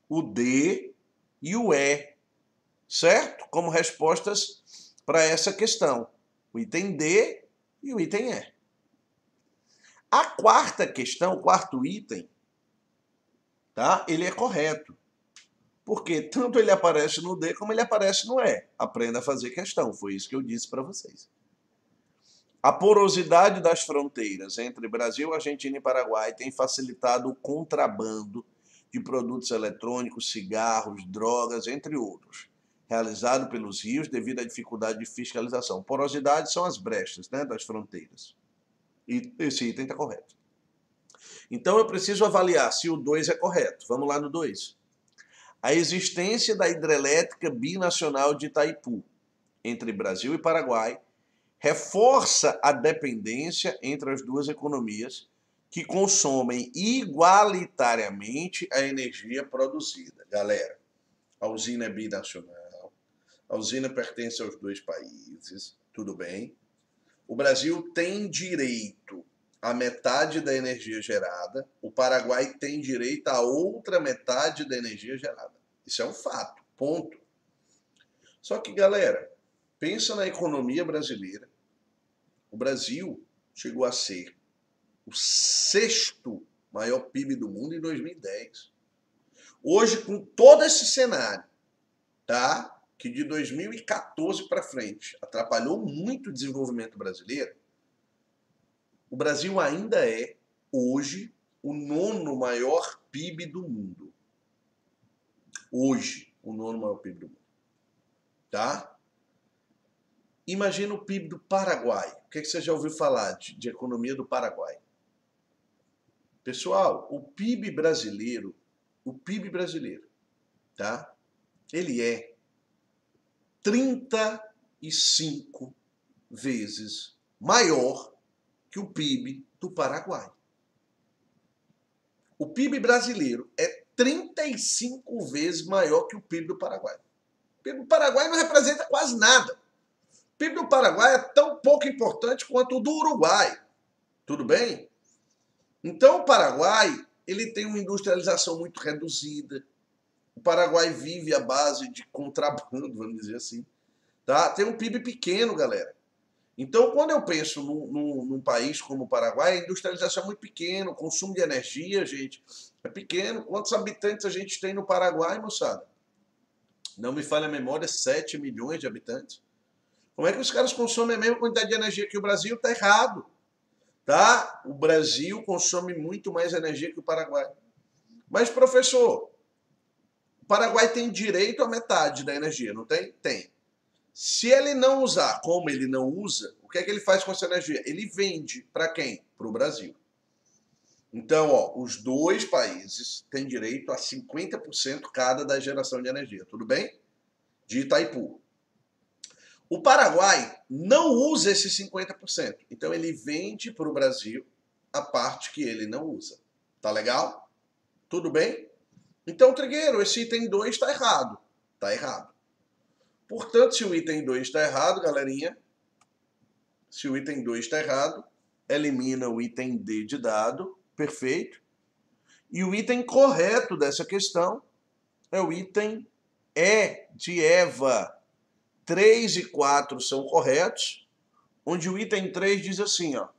o D e o E, certo? Como respostas para essa questão. O item D e o item E. A quarta questão, o quarto item, tá? Ele é correto. Porque tanto ele aparece no D como ele aparece no E. Aprenda a fazer questão, foi isso que eu disse para vocês. A porosidade das fronteiras entre Brasil, Argentina e Paraguai tem facilitado o contrabando de produtos eletrônicos, cigarros, drogas, entre outros, realizado pelos rios devido à dificuldade de fiscalização. Porosidade são as brechas, né, das fronteiras. E esse item está correto. Então eu preciso avaliar se o 2 é correto. Vamos lá no 2. A existência da hidrelétrica binacional de Itaipu, entre Brasil e Paraguai, reforça a dependência entre as duas economias que consomem igualitariamente a energia produzida. Galera, a usina é binacional, A usina pertence aos dois países, tudo bem. O Brasil tem direito à metade da energia gerada, o Paraguai tem direito à outra metade da energia gerada. Isso é um fato, ponto. Só que, galera, pensa na economia brasileira. O Brasil chegou a ser o sexto maior PIB do mundo em 2010. Hoje, com todo esse cenário, tá? Que de 2014 para frente atrapalhou muito o desenvolvimento brasileiro, o Brasil ainda é, hoje, o nono maior PIB do mundo. Hoje, o nono maior PIB do mundo. Tá? Imagina o PIB do Paraguai. O que você já ouviu falar de economia do Paraguai? Pessoal, o PIB brasileiro, tá? Ele é 35 vezes maior que o PIB do Paraguai. O PIB brasileiro é 35 vezes maior que o PIB do Paraguai. O PIB do Paraguai não representa quase nada. O PIB do Paraguai é tão pouco importante quanto o do Uruguai. Tudo bem? Então o Paraguai, ele tem uma industrialização muito reduzida. O Paraguai vive à base de contrabando, vamos dizer assim. Tá? Tem um PIB pequeno, galera. Então, quando eu penso num país como o Paraguai, a industrialização é muito pequena, o consumo de energia, gente, é pequeno. Quantos habitantes a gente tem no Paraguai, moçada? Não me falha a memória, 7 milhões de habitantes. Como é que os caras consomem a mesma quantidade de energia que o Brasil? Está errado. Tá? O Brasil consome muito mais energia que o Paraguai. Mas, professor, o Paraguai tem direito à metade da energia, não tem? Tem. Se ele não usar como ele não usa, o que é que ele faz com essa energia? Ele vende para quem? Para o Brasil. Então, ó, os dois países têm direito a 50% cada da geração de energia, tudo bem? De Itaipu. O Paraguai não usa esses 50%, então ele vende para o Brasil a parte que ele não usa. Tá legal? Tudo bem? Então, Trigueiro, esse item 2 está errado. Tá errado. Portanto, se o item 2 está errado, galerinha, se o item 2 está errado, elimina o item D de dado, perfeito. E o item correto dessa questão é o item E de Eva. 3 e 4 são corretos, onde o item 3 diz assim, ó,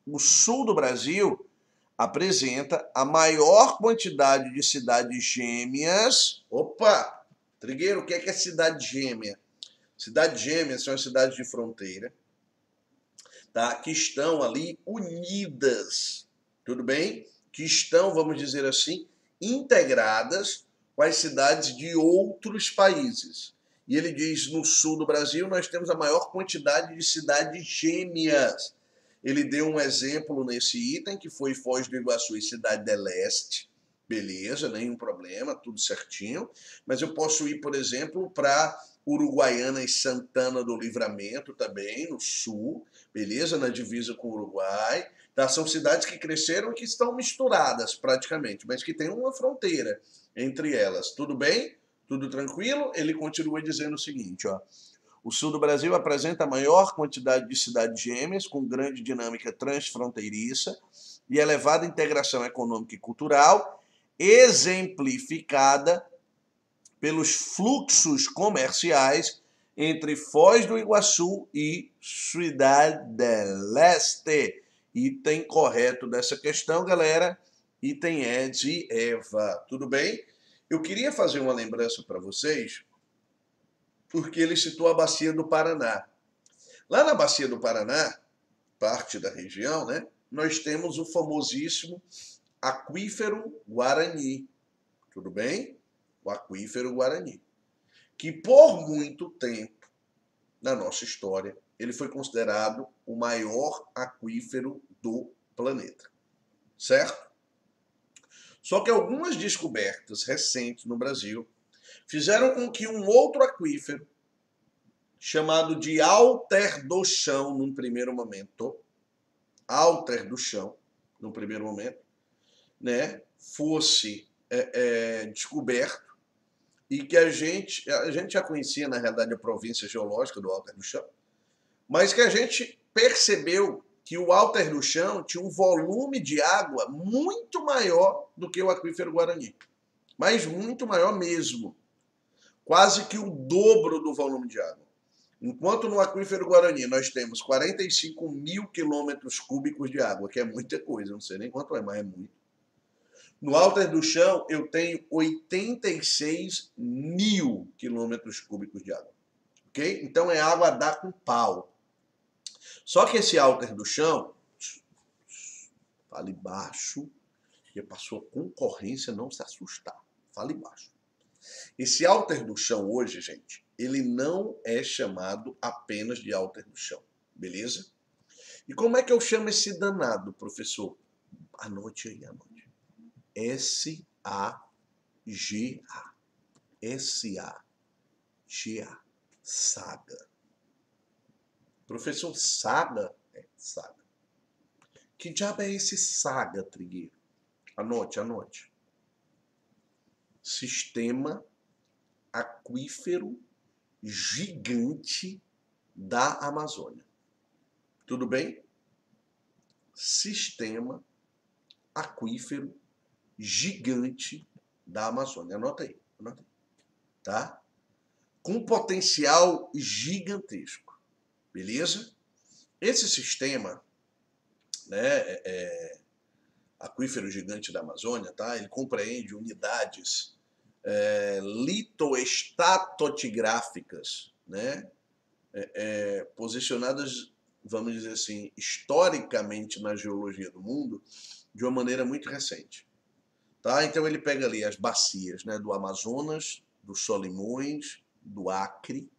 o sul do Brasil apresenta a maior quantidade de cidades gêmeas. Opa! Trigueiro, o que é cidade gêmea? Cidades gêmeas são as cidades de fronteira, tá? Que estão ali unidas, tudo bem? Que estão, vamos dizer assim, integradas com as cidades de outros países. E ele diz, no sul do Brasil, nós temos a maior quantidade de cidades gêmeas. Ele deu um exemplo nesse item, que foi Foz do Iguaçu e Cidade do Leste. Beleza, nenhum problema, tudo certinho. Mas eu posso ir, por exemplo, para Uruguaiana e Santana do Livramento também, no sul, beleza? Na divisa com o Uruguai. Tá? São cidades que cresceram e que estão misturadas praticamente, mas que tem uma fronteira entre elas. Tudo bem? Tudo tranquilo? Ele continua dizendo o seguinte, ó. O sul do Brasil apresenta a maior quantidade de cidades gêmeas, com grande dinâmica transfronteiriça e elevada integração econômica e cultural, exemplificada pelos fluxos comerciais entre Foz do Iguaçu e Cidade do Leste. Item correto dessa questão, galera, item é de Eva. Tudo bem? Eu queria fazer uma lembrança para vocês, porque ele citou a Bacia do Paraná. Lá na Bacia do Paraná, parte da região, né, nós temos o famosíssimo aquífero Guarani. Tudo bem? O aquífero Guarani. Que por muito tempo, na nossa história, ele foi considerado o maior aquífero do planeta. Certo? Só que algumas descobertas recentes no Brasil fizeram com que um outro aquífero, chamado de Alter do Chão, num primeiro momento, né, fosse descoberto e que a gente já conhecia, na realidade, a província geológica do Alter do Chão, mas que a gente percebeu que o Alter do Chão tinha um volume de água muito maior do que o aquífero Guarani, mas muito maior mesmo, quase que o dobro do volume de água. Enquanto no aquífero Guarani nós temos 45 mil quilômetros cúbicos de água, que é muita coisa, não sei nem quanto é, mas é muito. No Alter do Chão eu tenho 86 mil quilômetros cúbicos de água, ok? Então é água a dar com pau. Só que esse Alter do Chão, fale baixo, que para sua concorrência não se assustar, fale baixo. Esse Alter do Chão hoje, gente, ele não é chamado apenas de Alter do Chão, beleza? E como é que eu chamo esse danado, professor? Anote aí, anote. S-A-G-A. S-A-G-A. Saga. Professor, Saga? É, Saga. Que diabo é esse Saga, Trigueiro? Anote, anote. Sistema aquífero gigante da Amazônia. Tudo bem? Sistema aquífero gigante da Amazônia. Anota aí, anota aí. Tá? Com potencial gigantesco. Beleza? Esse sistema, né, aquífero gigante da Amazônia, tá? Ele compreende unidades litoestratigrafas, né? Posicionadas, vamos dizer assim, historicamente na geologia do mundo, de uma maneira muito recente. Tá? Então ele pega ali as bacias, né, do Amazonas, do Solimões, do Acre,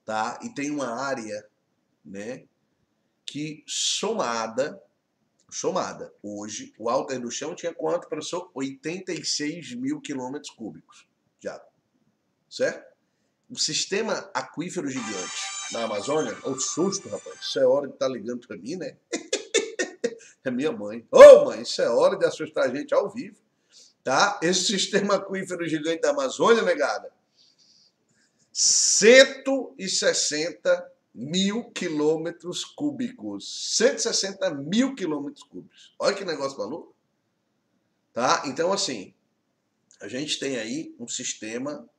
tá? E tem uma área, né, que somada, hoje, o Alter do Chão tinha quanto, professor? 86 mil quilômetros cúbicos de água, certo? O sistema aquífero gigante na Amazônia, ô susto, rapaz, isso é hora de estar ligando para mim, né? É minha mãe. Ô mãe, isso é hora de assustar a gente ao vivo, tá? Esse sistema aquífero gigante da Amazônia, negada, 160 mil quilômetros cúbicos. 160 mil quilômetros cúbicos. Olha que negócio maluco. Tá? Então, assim, a gente tem aí um sistema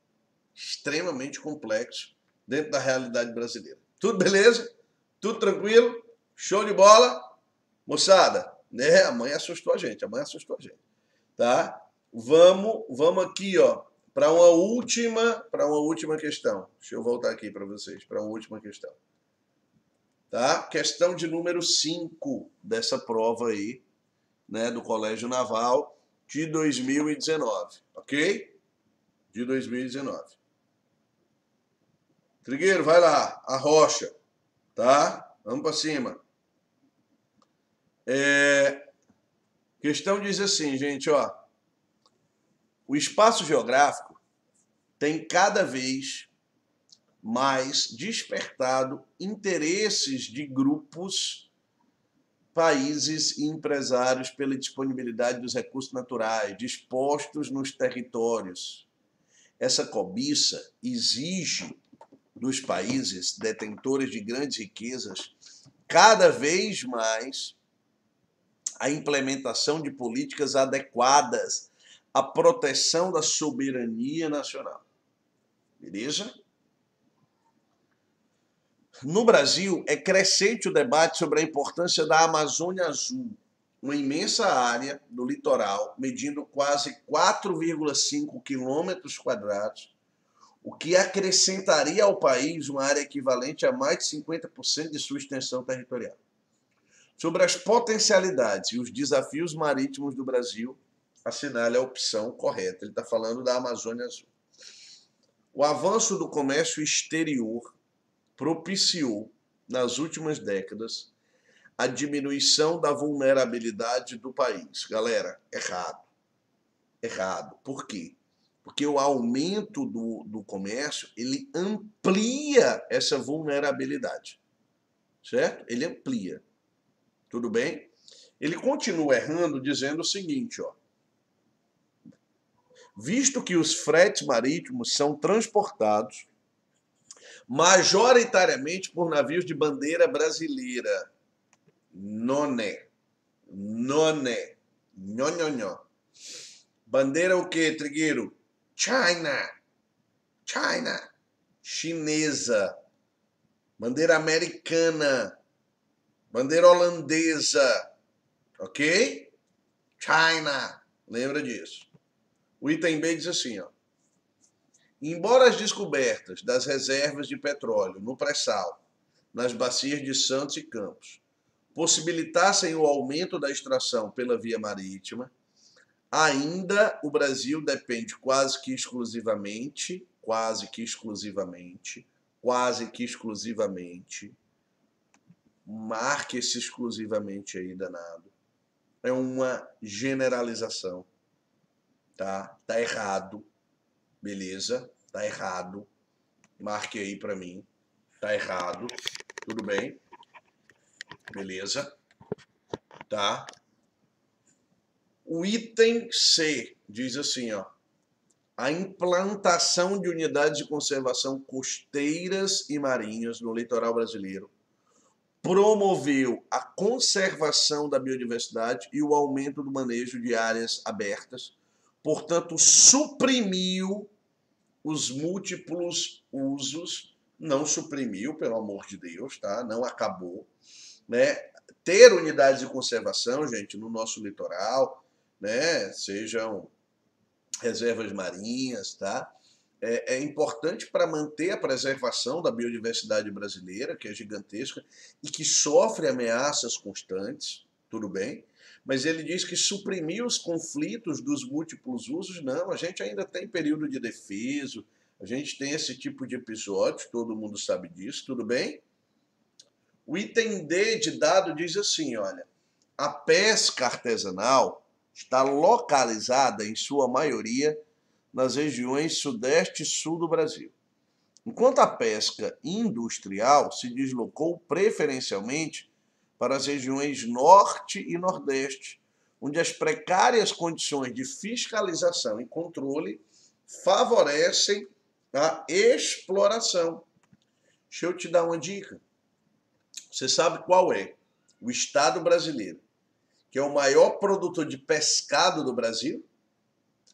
extremamente complexo dentro da realidade brasileira. Tudo beleza? Tudo tranquilo? Show de bola? Moçada, né? A mãe assustou a gente, tá? Vamos aqui, ó, para uma última questão. Deixa eu voltar aqui para vocês, para uma última questão. Tá? Questão de número 5 dessa prova aí, né, do Colégio Naval de 2019, ok? De 2019. Trigueiro, vai lá, arrocha, tá? Vamos para cima. Questão diz assim, gente, ó. O espaço geográfico tem cada vez mais despertado interesses de grupos, países e empresários pela disponibilidade dos recursos naturais dispostos nos territórios. Essa cobiça exige dos países detentores de grandes riquezas cada vez mais a implementação de políticas adequadas à proteção da soberania nacional. Beleza? No Brasil, é crescente o debate sobre a importância da Amazônia Azul, uma imensa área do litoral, medindo quase 4,5 quilômetros quadrados, o que acrescentaria ao país uma área equivalente a mais de 50% de sua extensão territorial. Sobre as potencialidades e os desafios marítimos do Brasil, assinale a opção correta. Ele está falando da Amazônia Azul. O avanço do comércio exterior propiciou, nas últimas décadas, a diminuição da vulnerabilidade do país. Galera, errado. Errado. Por quê? Porque o aumento do comércio, ele amplia essa vulnerabilidade. Certo? Ele amplia. Tudo bem? Ele continua errando dizendo o seguinte, ó. visto que os fretes marítimos são transportados majoritariamente por navios de bandeira brasileira. None. None. Nhonhonhó. Bandeira o quê, Trigueiro? China. China. Chinesa. Bandeira americana. Bandeira holandesa. Ok? China. Lembra disso. O item B diz assim, ó. Embora as descobertas das reservas de petróleo no pré-sal, nas bacias de Santos e Campos, possibilitassem o aumento da extração pela via marítima, ainda o Brasil depende quase que exclusivamente, marque esse exclusivamente aí, danado, é uma generalização, tá? Tá errado, beleza? Tá errado, marque aí para mim, tá errado, tudo bem? Beleza? Tá? O item C diz assim, ó. A implantação de unidades de conservação costeiras e marinhas no litoral brasileiro promoveu a conservação da biodiversidade e o aumento do manejo de áreas abertas, portanto, suprimiu os múltiplos usos, não suprimiu, pelo amor de Deus, tá? Não acabou, né? Ter unidades de conservação, gente, no nosso litoral, né? Sejam reservas marinhas, tá? É importante para manter a preservação da biodiversidade brasileira, que é gigantesca e que sofre ameaças constantes, tudo bem? Mas ele diz que suprimir os conflitos dos múltiplos usos, não, a gente ainda tem período de defeso, a gente tem esse tipo de episódios, todo mundo sabe disso, tudo bem? O item D de dado diz assim, olha, a pesca artesanal está localizada, em sua maioria, nas regiões sudeste e sul do Brasil. Enquanto a pesca industrial se deslocou preferencialmente para as regiões norte e nordeste, onde as precárias condições de fiscalização e controle favorecem a exploração. Deixa eu te dar uma dica. Você sabe qual é o estado brasileiro, que é o maior produtor de pescado do Brasil?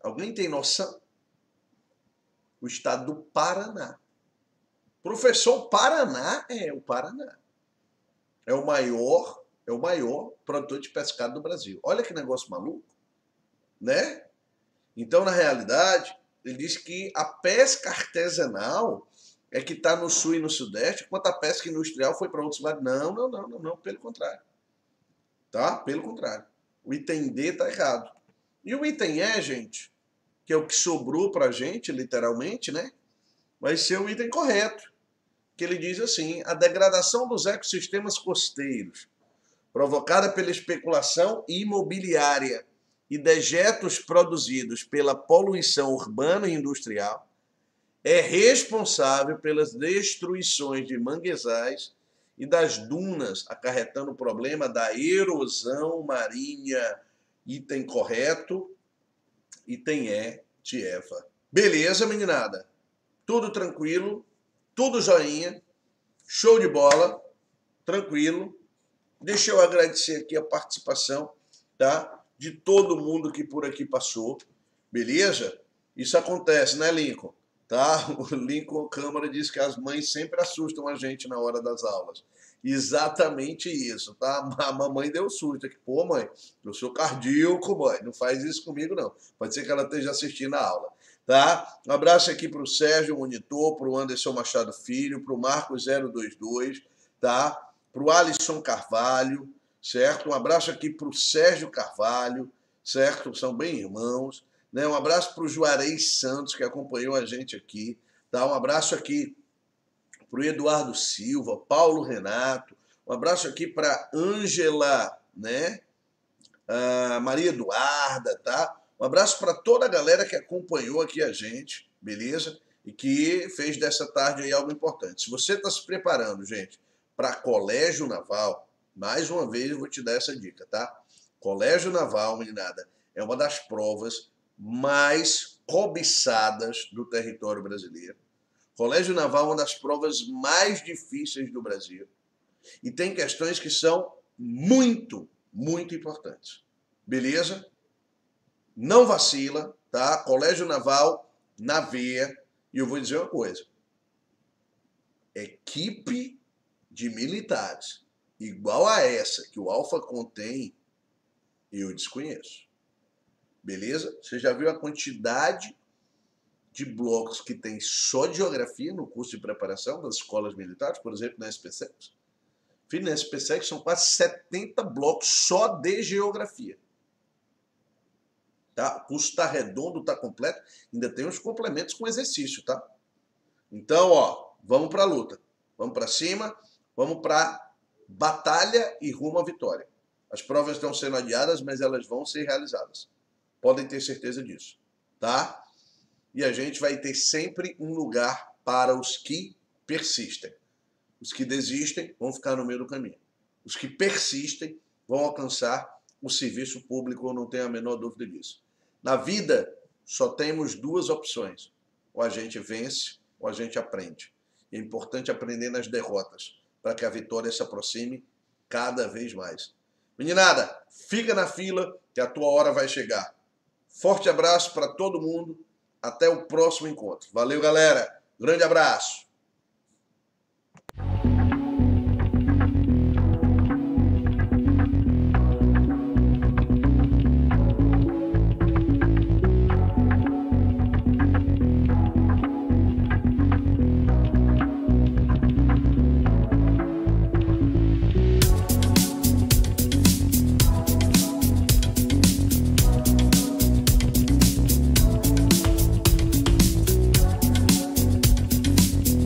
Alguém tem noção? O estado do Paraná. Professor, Paraná é o Paraná. É o maior produtor de pescado do Brasil. Olha que negócio maluco, né? Então, na realidade, ele diz que a pesca artesanal é que está no sul e no sudeste, enquanto a pesca industrial foi para outros lados. Não, pelo contrário. Tá? Pelo contrário. O item D está errado. E o item E, gente, que é o que sobrou para a gente, literalmente, né? Vai ser o item correto. Que ele diz assim, a degradação dos ecossistemas costeiros, provocada pela especulação imobiliária e dejetos produzidos pela poluição urbana e industrial, é responsável pelas destruições de manguezais e das dunas, acarretando o problema da erosão marinha. Item correto, item E de Eva. Beleza, meninada? Tudo tranquilo? Tudo joinha, show de bola, tranquilo. Deixa eu agradecer aqui a participação, tá? De todo mundo que por aqui passou, beleza? Isso acontece, né, Lincoln? Tá? O Lincoln Câmara diz que as mães sempre assustam a gente na hora das aulas. Exatamente isso, tá? A mamãe deu susto aqui. Pô, mãe, eu sou cardíaco, mãe. Não faz isso comigo, não. Pode ser que ela esteja assistindo a aula. Tá? Um abraço aqui para o Sérgio Monitor, para o Anderson Machado Filho, para o Marcos 022, tá? Para o Alisson Carvalho, certo? Um abraço aqui para o Sérgio Carvalho, certo? São bem irmãos. Né? Um abraço para o Juarez Santos, que acompanhou a gente aqui. Tá? Um abraço aqui para o Eduardo Silva, Paulo Renato. Um abraço aqui para Ângela, né? Maria Eduarda, tá? Um abraço para toda a galera que acompanhou aqui a gente, beleza? E que fez dessa tarde aí algo importante. Se você está se preparando, gente, para Colégio Naval, mais uma vez eu vou te dar essa dica, tá? Colégio Naval, meninada, é uma das provas mais cobiçadas do território brasileiro. Colégio Naval é uma das provas mais difíceis do Brasil. E tem questões que são muito, muito importantes. Beleza? Não vacila, tá? Colégio Naval na veia. E eu vou dizer uma coisa. Equipe de militares igual a essa que o Alfa contém, eu desconheço. Beleza? Você já viu a quantidade de blocos que tem só de geografia no curso de preparação das escolas militares, por exemplo, na SPSEC? Filho, na SPSEC são quase 70 blocos só de geografia. Tá? O curso está redondo, está completo, ainda tem os complementos com exercício, tá? Então, ó, vamos para a luta. Vamos para cima, vamos para batalha e rumo à vitória. As provas estão sendo adiadas, mas elas vão ser realizadas. Podem ter certeza disso, tá? E a gente vai ter sempre um lugar para os que persistem. Os que desistem vão ficar no meio do caminho. Os que persistem vão alcançar o serviço público, eu não tenho a menor dúvida disso. Na vida, só temos duas opções. Ou a gente vence, ou a gente aprende. E é importante aprender nas derrotas, para que a vitória se aproxime cada vez mais. Meninada, fica na fila, que a tua hora vai chegar. Forte abraço para todo mundo. Até o próximo encontro. Valeu, galera. Grande abraço.